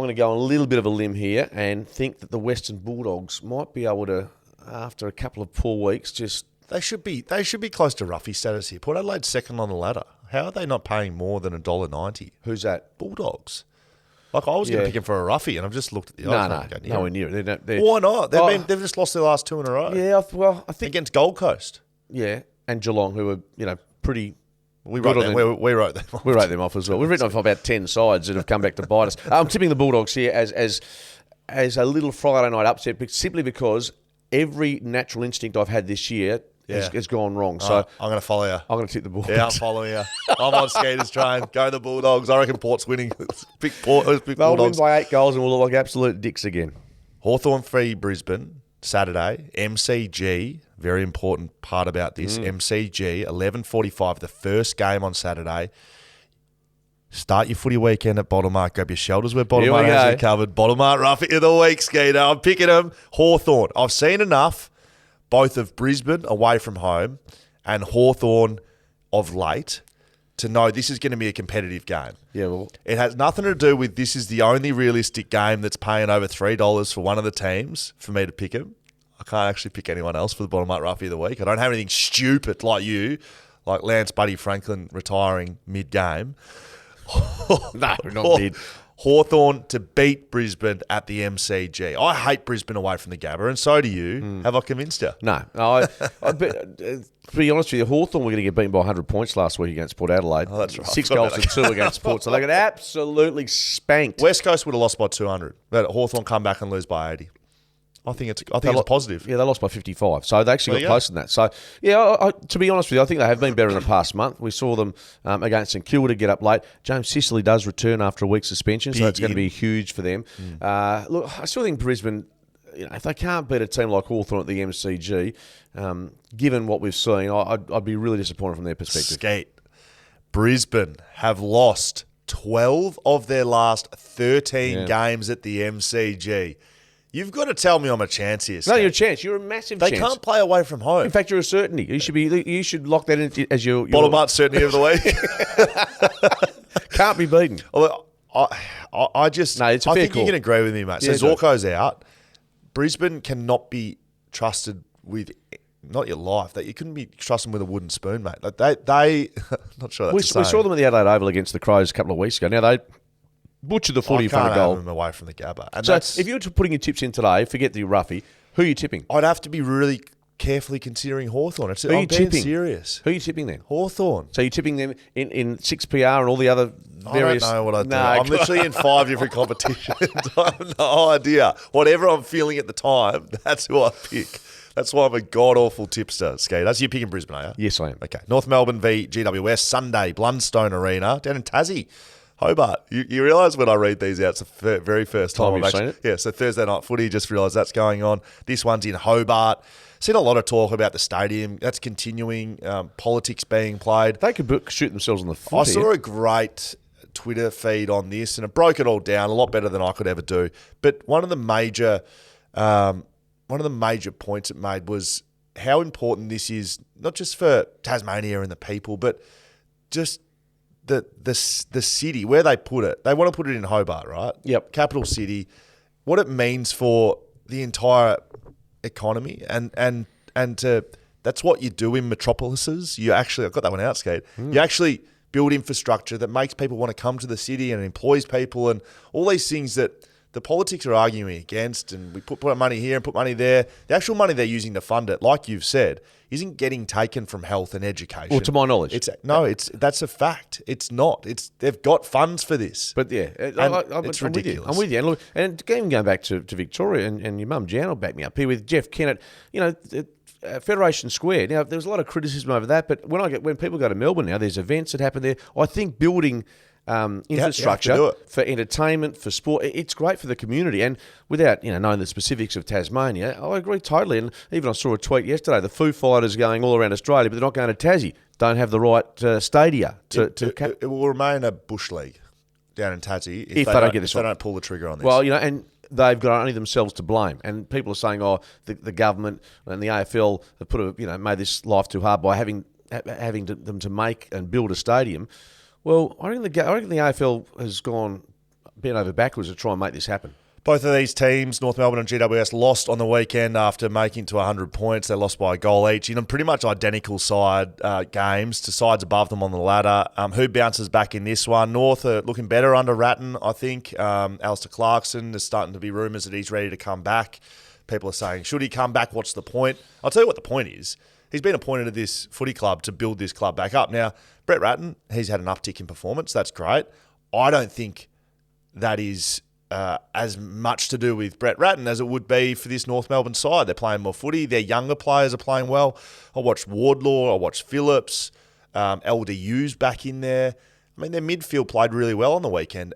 to go on a little bit of a limb here and think that the Western Bulldogs might be able to, after a couple of poor weeks, just... They should be close to Ruffy status here. Port Adelaide's second on the ladder. How are they not paying more than $1.90? Who's that? Bulldogs. I was going to pick him for a Ruffy, and I've just looked at the odds. Nowhere near it. Why not? They've just lost their last 2 in a row. Yeah, I think... Against Gold Coast. Yeah, and Geelong, who were, pretty... We wrote them off. We wrote them off as well. We've written off about 10 sides that have come back to bite us. I'm tipping the Bulldogs here as a little Friday night upset, simply because every natural instinct I've had this year has gone wrong. So I'm going to follow you. I'm going to tip the Bulldogs. Yeah, I'm following you. I'm on Skeeter's train. Go the Bulldogs. I reckon Port's winning. Pick They'll Bulldogs. win by 8 goals and we'll look like absolute dicks again. Hawthorn free Brisbane, Saturday. MCG, very important part about this. MCG, 11:45, the first game on Saturday. Start your footy weekend at Bottomart. Grab your shelters where Bottomart has you covered. Bottomart Roughie of the Week, Skeeter. I'm picking them. Hawthorn. I've seen enough, both of Brisbane away from home and Hawthorn of late, to know this is going to be a competitive game. Yeah, well, it has nothing to do with this is the only realistic game that's paying over $3 for one of the teams for me to pick him. I can't actually pick anyone else for the Bottomart Roughie of the Week. I don't have anything stupid like you, like Lance Buddy Franklin retiring mid-game. No, not mid. Hawthorn to beat Brisbane at the MCG. I hate Brisbane away from the Gabba, and so do you. Have I convinced you? No. To be honest with you, Hawthorn were going to get beaten by 100 points last week against Port Adelaide. Oh, that's right. 6 goals to 2 against Port, so they got absolutely spanked. West Coast would have lost by 200. But Hawthorn come back and lose by 80. I think it's a positive. Yeah, they lost by 55. So they actually got closer than that. So, yeah, to be honest with you, I think they have been better in the past month. We saw them against St Kilda get up late. James Sicily does return after a week's suspension, so it's going to be huge for them. Look, I still think Brisbane, if they can't beat a team like Hawthorn at the MCG, given what we've seen, I'd be really disappointed from their perspective. Skate. Brisbane have lost 12 of their last 13 games at the MCG. You've got to tell me I'm a chance here, Skate. No, you're a chance. You're a massive chance. They can't play away from home. In fact, you're a certainty. You should lock that in as your Bottom up certainty of the week. Can't be beaten. Although, I just... No, it's a I fair think call. you can agree with me, mate. Yeah, So Zorko's out. Brisbane cannot be trusted with... Not your life. That you couldn't be trusting with a wooden spoon, mate. Like they not sure that's We the same. saw them at the Adelaide Oval against the Crows a couple of weeks ago. Now, they butchered the footy I in front can't of have goal. them away from the Gabba. And So if you're putting your tips in today, forget the roughy, who are you tipping? I'd have to be really carefully considering Hawthorn. Who are you I'm being tipping? serious. Who are you tipping then? Hawthorn. So you're tipping them in 6PR and all the other various... I don't know what I do. No, I'm literally in 5 different competitions. I have no idea. Whatever I'm feeling at the time, that's who I pick. That's why I'm a god-awful tipster, Skater. So you're picking Brisbane, are you? Yes, I am. Okay. North Melbourne v GWS, Sunday, Blundstone Arena, down in Tassie. Hobart. You realise when I read these out, it's the very first time You've seen it? Yeah, so Thursday night footy, just realised that's going on. This one's in Hobart. Seen a lot of talk about the stadium. That's continuing. Politics being played. They could shoot themselves in the foot. I saw a great Twitter feed on this, and it broke it all down a lot better than I could ever do. But one of the major points it made was how important this is, not just for Tasmania and the people, but just the city, where they put it. They want to put it in Hobart, right? Yep. Capital city. What it means for the entire economy and that's what you do in metropolises. You actually, I've got that one out, Skate. You actually build infrastructure that makes people want to come to the city and employs people and all these things that the politics are arguing against, and we put money here and put money there. The actual money they're using to fund it, like you've said, isn't getting taken from health and education. Well, to my knowledge. That's a fact. It's not. They've got funds for this. But yeah, it's ridiculous. I'm with you. And look, and even going back to Victoria, and your mum Jan will back me up here with Jeff Kennett. Federation Square. Now, there was a lot of criticism over that, but when people go to Melbourne now, there's events that happen there. I think building infrastructure for entertainment, for sport, it's great for the community. And without knowing the specifics of Tasmania, I agree totally. And even I saw a tweet yesterday: the Foo Fighters are going all around Australia, but they're not going to Tassie. Don't have the right stadia it will remain a bush league down in Tassie if they don't get this right. They don't pull the trigger on this. Well, and they've got only themselves to blame. And people are saying, the government and the AFL have made this life too hard by having them to make and build a stadium. Well, I reckon the AFL has bent over backwards to try and make this happen. Both of these teams, North Melbourne and GWS, lost on the weekend after making to 100 points. They lost by a goal each in pretty much identical side games to sides above them on the ladder. Who bounces back in this one? North are looking better under Ratton, I think. Alistair Clarkson, there's starting to be rumours that he's ready to come back. People are saying, should he come back? What's the point? I'll tell you what the point is. He's been appointed to this footy club to build this club back up. Now, Brett Ratton, he's had an uptick in performance. That's great. I don't think that is as much to do with Brett Ratton as it would be for this North Melbourne side. They're playing more footy. Their younger players are playing well. I watched Wardlaw. I watched Phillips. LDU's back in there. I mean, their midfield played really well on the weekend.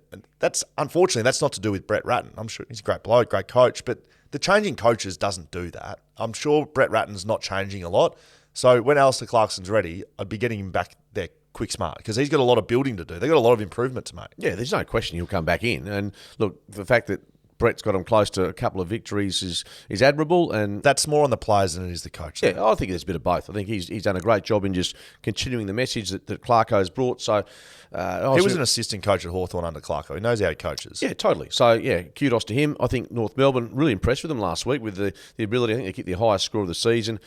Unfortunately, that's not to do with Brett Ratton. I'm sure he's a great bloke, great coach, but the changing coaches doesn't do that. I'm sure Brett Ratton's not changing a lot. So when Alistair Clarkson's ready, I'd be getting him back there quick smart because he's got a lot of building to do. They've got a lot of improvement to make. Yeah, there's no question he'll come back in. And look, the fact that Brett's got him close to a couple of victories is admirable. And that's more on the players than it is the coach. Yeah, I think there's a bit of both. I think he's done a great job in just continuing the message that Clarko's brought. So he was an assistant coach at Hawthorn under Clarko. He knows how he coaches. Yeah, totally. So, yeah, kudos to him. I think North Melbourne really impressed with them last week with the ability, I think, to get the highest score of the season.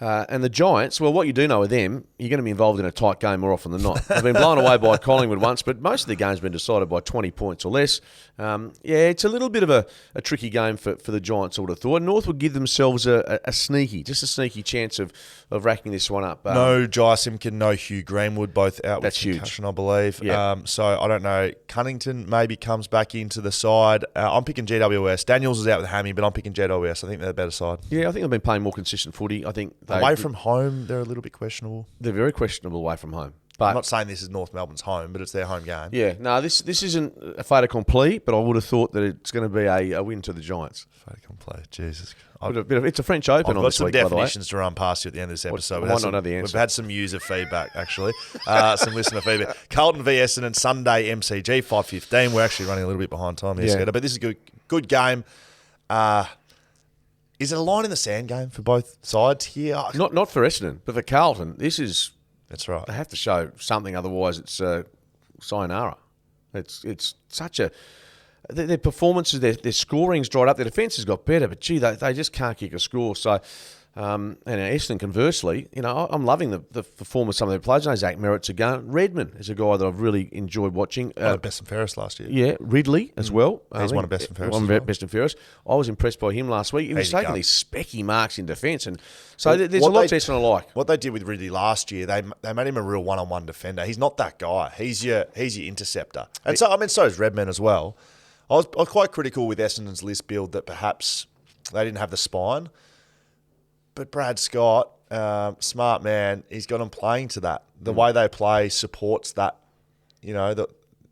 And the Giants, well, what you do know with them, you're going to be involved in a tight game more often than not. They've been blown away by Collingwood once, but most of the game's been decided by 20 points or less. It's a little bit of a tricky game for the Giants, I would have thought. North would give themselves a sneaky chance of racking this one up. No Jai Simpkin, no Hugh Greenwood, both out with concussion, I believe. Yep. So I don't know. Cunnington maybe comes back into the side. I'm picking GWS. Daniels is out with a hammy, but I'm picking GWS. I think they're the better side. Yeah, I think they've been playing more consistent footy. I think away from home, they're a little bit questionable. They're very questionable away from home. I'm not saying this is North Melbourne's home, but it's their home game. Yeah, no, this isn't a fait accompli, but I would have thought that it's going to be a win to the Giants. Fait accompli, Jesus. It's a French Open on this week, by the way. I've got some definitions to run past you at the end of this episode. I might not know the answer. We've had some user feedback, actually. Some listener feedback. Carlton v Essendon, Sunday, MCG, 5:15. We're actually running a little bit behind time here, Skater, but this is a good game. Is it a line in the sand game for both sides here? Not for Essendon, but for Carlton. That's right. They have to show something, otherwise it's sayonara. It's such a... Their performances, their scoring's dried up. Their defence has got better, but gee, they just can't kick a score. So, and Essendon, conversely, I'm loving the performance of some of their players. Zach Merritt's a gun. Redmond is a guy that I've really enjoyed watching. Won Best and Fairest last year. Yeah, Ridley as well. He's won a Best and Fairest. Best and Fairest. I was impressed by him last week. He was taking these specky marks in defence, and so there's a lot to Essendon I like. What they did with Ridley last year, they made him a real one-on-one defender. He's not that guy. He's your interceptor, and so is Redmond as well. I was quite critical with Essendon's list build that perhaps they didn't have the spine. But Brad Scott, smart man, he's got them playing to that. The way they play supports that, that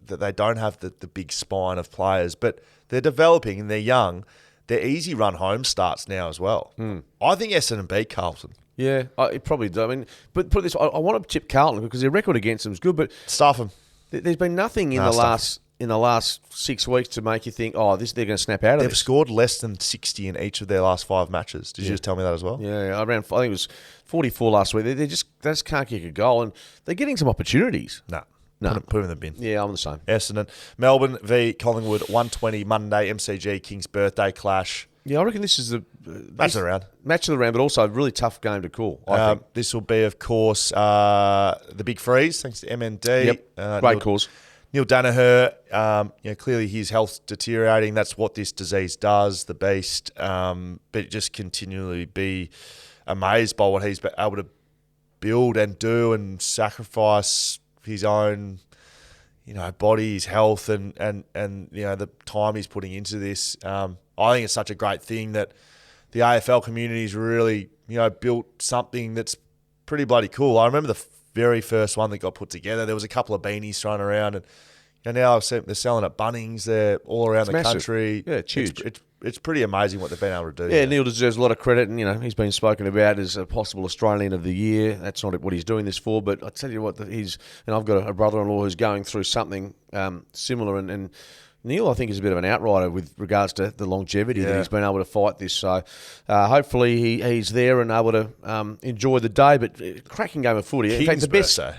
they don't have the big spine of players. But they're developing and they're young. They're easy run home starts now as well. I think Essendon beat Carlton. Yeah, it probably do. I mean, but put it this way, I want to tip Carlton because their record against them is good, but... Stuff them. There's been nothing in the last 6 weeks to make you think, they're going to snap out of this. They've scored less than 60 in each of their last 5 matches. Did you just tell me that as well? Yeah, I think it was 44 last week. They just can't kick a goal, and they're getting some opportunities. No. Put them in the bin. Yeah, I'm the same. Essendon. Melbourne v Collingwood, 1:20 Monday, MCG, King's birthday clash. Yeah, I reckon this is the match of the round. Match of the round, but also a really tough game to call. I think this will be, of course, the big freeze, thanks to MND. Yep. Great cause. Neil Danaher, clearly his health's deteriorating. That's what this disease does, the beast. But just continually be amazed by what he's been able to build and do and sacrifice his own, body, his health, and the time he's putting into this. I think it's such a great thing that the AFL community's really, built something that's pretty bloody cool. I remember the very first one that got put together. There was a couple of beanies thrown around, and now they're selling at Bunnings. They're all around the country. Yeah, it's huge. It's pretty amazing what they've been able to do. Yeah, Neil deserves a lot of credit, and he's been spoken about as a possible Australian of the Year. That's not what he's doing this for, but I tell you what, I've got a brother-in-law who's going through something similar, and Neil, I think, is a bit of an outrider with regards to the longevity that he's been able to fight this. So hopefully he's there and able to enjoy the day. But cracking game of footy. King's in fact, the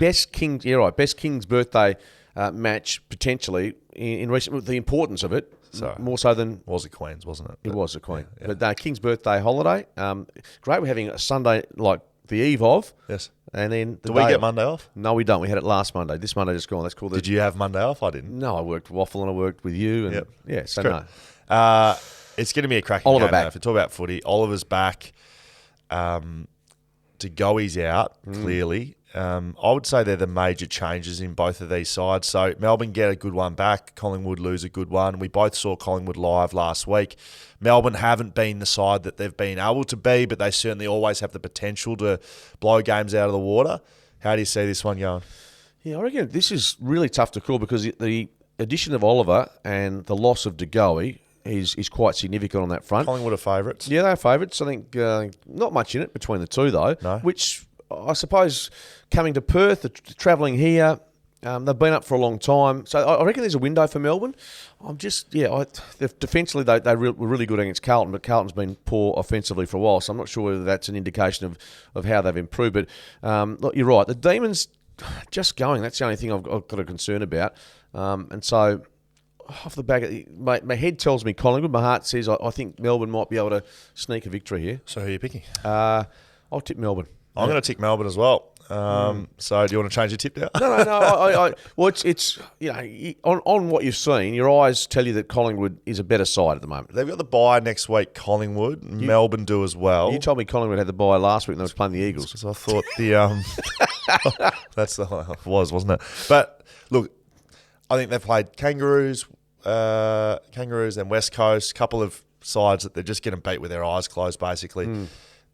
best King's birthday match potentially in recent. With the importance of it, more so than was it Queen's, wasn't it? It was a Queen. Yeah. But King's birthday holiday. Great. We're having a Sunday like the eve of. Yes. And then do we get Monday off? No, we don't. We had it last Monday. This Monday just gone. That's called. Did you have Monday off? I didn't. No, I worked waffle and I worked with you. And yeah, so no. It's going to be a cracking Oliver game. back. If we talk about footy, Oliver's back. Degoe's out, clearly. I would say they're the major changes in both of these sides. So Melbourne get a good one back. Collingwood lose a good one. We both saw Collingwood live last week. Melbourne haven't been the side that they've been able to be, but they certainly always have the potential to blow games out of the water. How do you see this one going? Yeah, I reckon this is really tough to call because the addition of Oliver and the loss of DeGoey is quite significant on that front. Collingwood are favourites. Yeah, they're favourites. I think not much in it between the two, though, which I suppose coming to Perth, travelling here, they've been up for a long time. So I reckon there's a window for Melbourne. Defensively, they were really good against Carlton, but Carlton's been poor offensively for a while, so I'm not sure whether that's an indication of how they've improved. But look, you're right. The Demons just going, that's the only thing I've got a concern about. And so off the back, my head tells me Collingwood. My heart says I think Melbourne might be able to sneak a victory here. So who are you picking? I'll tip Melbourne. I'm going to tick Melbourne as well. So do you want to change your tip now? No. Well, it's on what you've seen, your eyes tell you that Collingwood is a better side at the moment. They've got the bye next week, Collingwood. Melbourne do as well. You told me Collingwood had the bye last week and they was playing the Eagles. So I thought that's wasn't it? But look, I think they've played Kangaroos and West Coast, a couple of sides that they're just getting beat with their eyes closed, basically.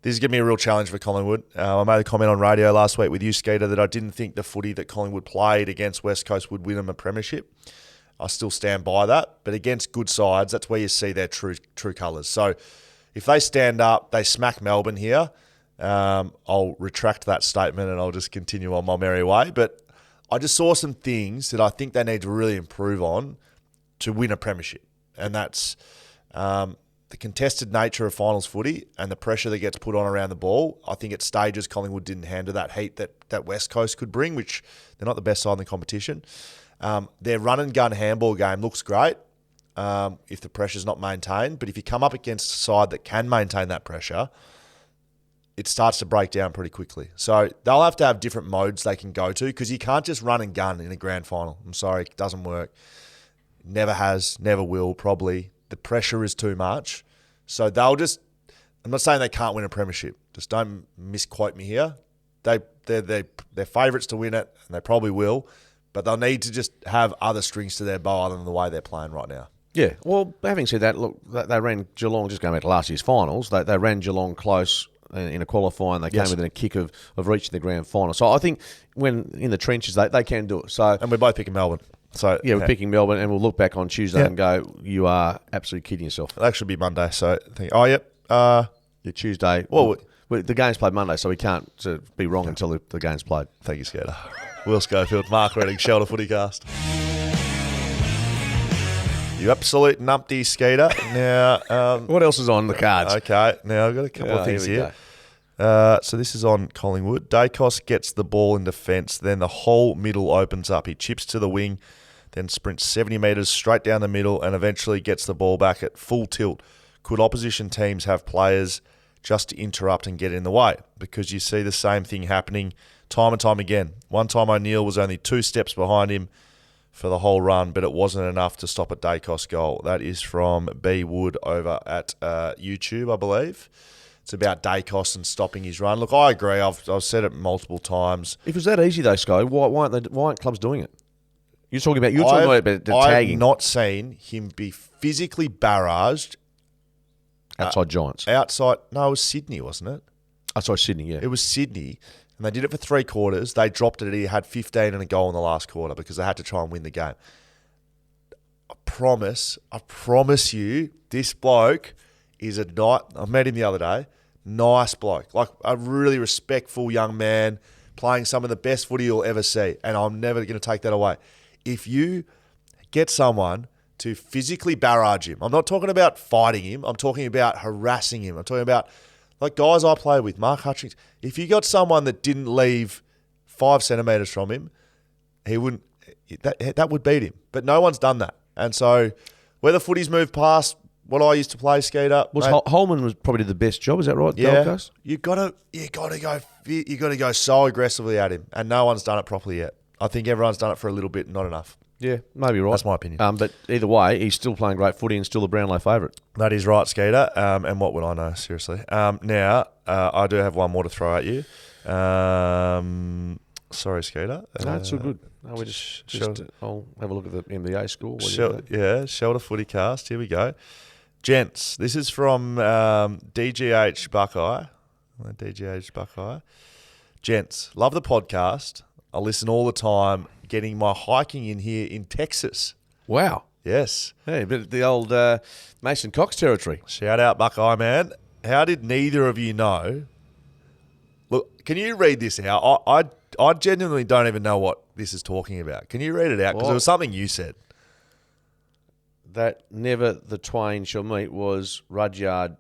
This is going to be a real challenge for Collingwood. I made a comment on radio last week with you, Skeeter, that I didn't think the footy that Collingwood played against West Coast would win them a premiership. I still stand by that. But against good sides, that's where you see their true colours. So if they stand up, they smack Melbourne here, I'll retract that statement and I'll just continue on my merry way. But I just saw some things that I think they need to really improve on to win a premiership. And that's the contested nature of finals footy and the pressure that gets put on around the ball. I think at stages Collingwood didn't handle that heat that West Coast could bring, which they're not the best side in the competition. Their run and gun handball game looks great if the pressure's not maintained. But if you come up against a side that can maintain that pressure, it starts to break down pretty quickly. So they'll have to have different modes they can go to because you can't just run and gun in a grand final. I'm sorry, it doesn't work. Never has, never will, probably. The pressure is too much. So they'll just... I'm not saying they can't win a premiership. Just don't misquote me here. They're favourites to win it, and they probably will. But they'll need to just have other strings to their bow other than the way they're playing right now. Yeah. Well, having said that, look, they ran Geelong, just going back to last year's finals, they ran Geelong close in a qualifying. They came within a kick of reaching the grand final. So I think when in the trenches, they can do it. So and we're both picking Melbourne. So yeah, we're picking Melbourne, and we'll look back on Tuesday and go, you are absolutely kidding yourself. It'll actually be Monday. So yep. Your Tuesday. Well, the game's played Monday, so we can't be wrong until the game's played. Thank you, Skater. Will Schofield, Mark Redding, Shelter FootyCast. You absolute numpty, Skater. Now, what else is on the cards? Okay, now I've got a couple of things here. So this is on Collingwood. Dacos gets the ball in defence, then the whole middle opens up. He chips to the wing, then sprints 70 metres straight down the middle and eventually gets the ball back at full tilt. Could opposition teams have players just to interrupt and get in the way? Because you see the same thing happening time and time again. One time O'Neill was only 2 steps behind him for the whole run, but it wasn't enough to stop a Dacos goal. That is from B. Wood over at YouTube, I believe. It's about Dacos and stopping his run. Look, I agree. I've said it multiple times. If it was that easy, though, Sco, why aren't clubs doing it? You're talking about the tagging. I've not seen him be physically barraged outside Giants. Outside, no, it was Sydney, wasn't it? Outside Sydney, yeah. It was Sydney, and they did it for 3 quarters. They dropped it. He had 15 and a goal in the last quarter because they had to try and win the game. I promise you, this bloke is a night. I met him the other day. Nice bloke, like a really respectful young man, playing some of the best footy you'll ever see. And I'm never going to take that away. If you get someone to physically barrage him, I'm not talking about fighting him. I'm talking about harassing him. I'm talking about like guys I play with, Mark Hutchings. If you got someone that didn't leave 5 centimetres from him, he wouldn't. That would beat him. But no one's done that. And so whether footy's moved past what I used to play, Skater. Holman was probably the best job, is that right? Yeah. Gold Coast? You gotta go so aggressively at him, and no one's done it properly yet. I think everyone's done it for a little bit, not enough. Yeah, maybe right. That's my opinion. But either way, he's still playing great footy and still the Brownlow favourite. That is right, Skater. And what would I know, seriously? Now, I do have one more to throw at you. Sorry, Skater. No, it's all good. No, we I'll have a look at the NBA score. Shelter FootyCast. Here we go. Gents, this is from DGH Buckeye. Gents, love the podcast. I listen all the time, getting my hiking in here in Texas. Wow. Yes. Hey, but the old Mason Cox territory. Shout out, Buckeye, man. How did neither of you know? Look, can you read this out? I genuinely don't even know what this is talking about. Can you read it out? Because it was something you said. That never the twain shall meet was Rudyard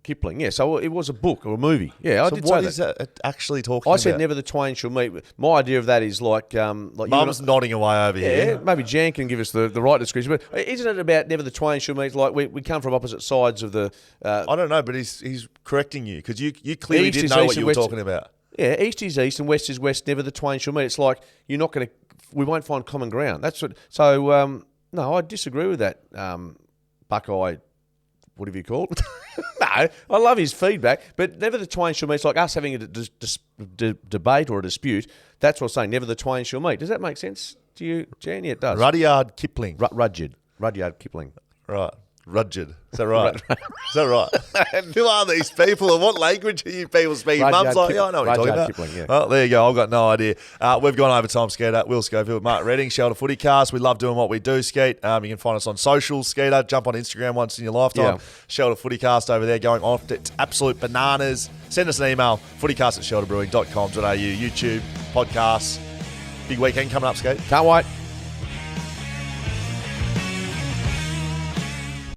Kipling. Yeah, so it was a book or a movie. Yeah, I did say that. What is that actually talking about? I said never the twain shall meet. My idea of that is like Mum's nodding away over here. Yeah, maybe Jan can give us the right description. But isn't it about never the twain shall meet? Like we come from opposite sides of the... I don't know, but he's correcting you because you clearly didn't know what you were talking about. Yeah, east is east and west is west. Never the twain shall meet. It's like you're not going to... We won't find common ground. That's what... So... No, I disagree with that, Buckeye, whatever you call it. No, I love his feedback, but never the twain shall meet. It's like us having a debate or a dispute. That's what I'm saying, never the twain shall meet. Does that make sense to you, Jan? Yeah, it does. Rudyard Kipling. Rudyard Kipling. Right. Rudyard. Is that right? Is that right? Who are these people and what language are you people speaking? Mum's like, I know what you're talking about. Yeah. Well, there you go. I've got no idea. We've gone overtime, Skeeter. Will Schofield, Mark Redding, Shelter Footycast. We love doing what we do, Skeet. You can find us on social, Skeeter. Jump on Instagram once in your lifetime. Yeah. Shelter Footycast over there going off. It's absolute bananas. Send us an email, footycast@shelterbrewing.com.au. YouTube, podcasts. Big weekend coming up, Skate. Can't wait.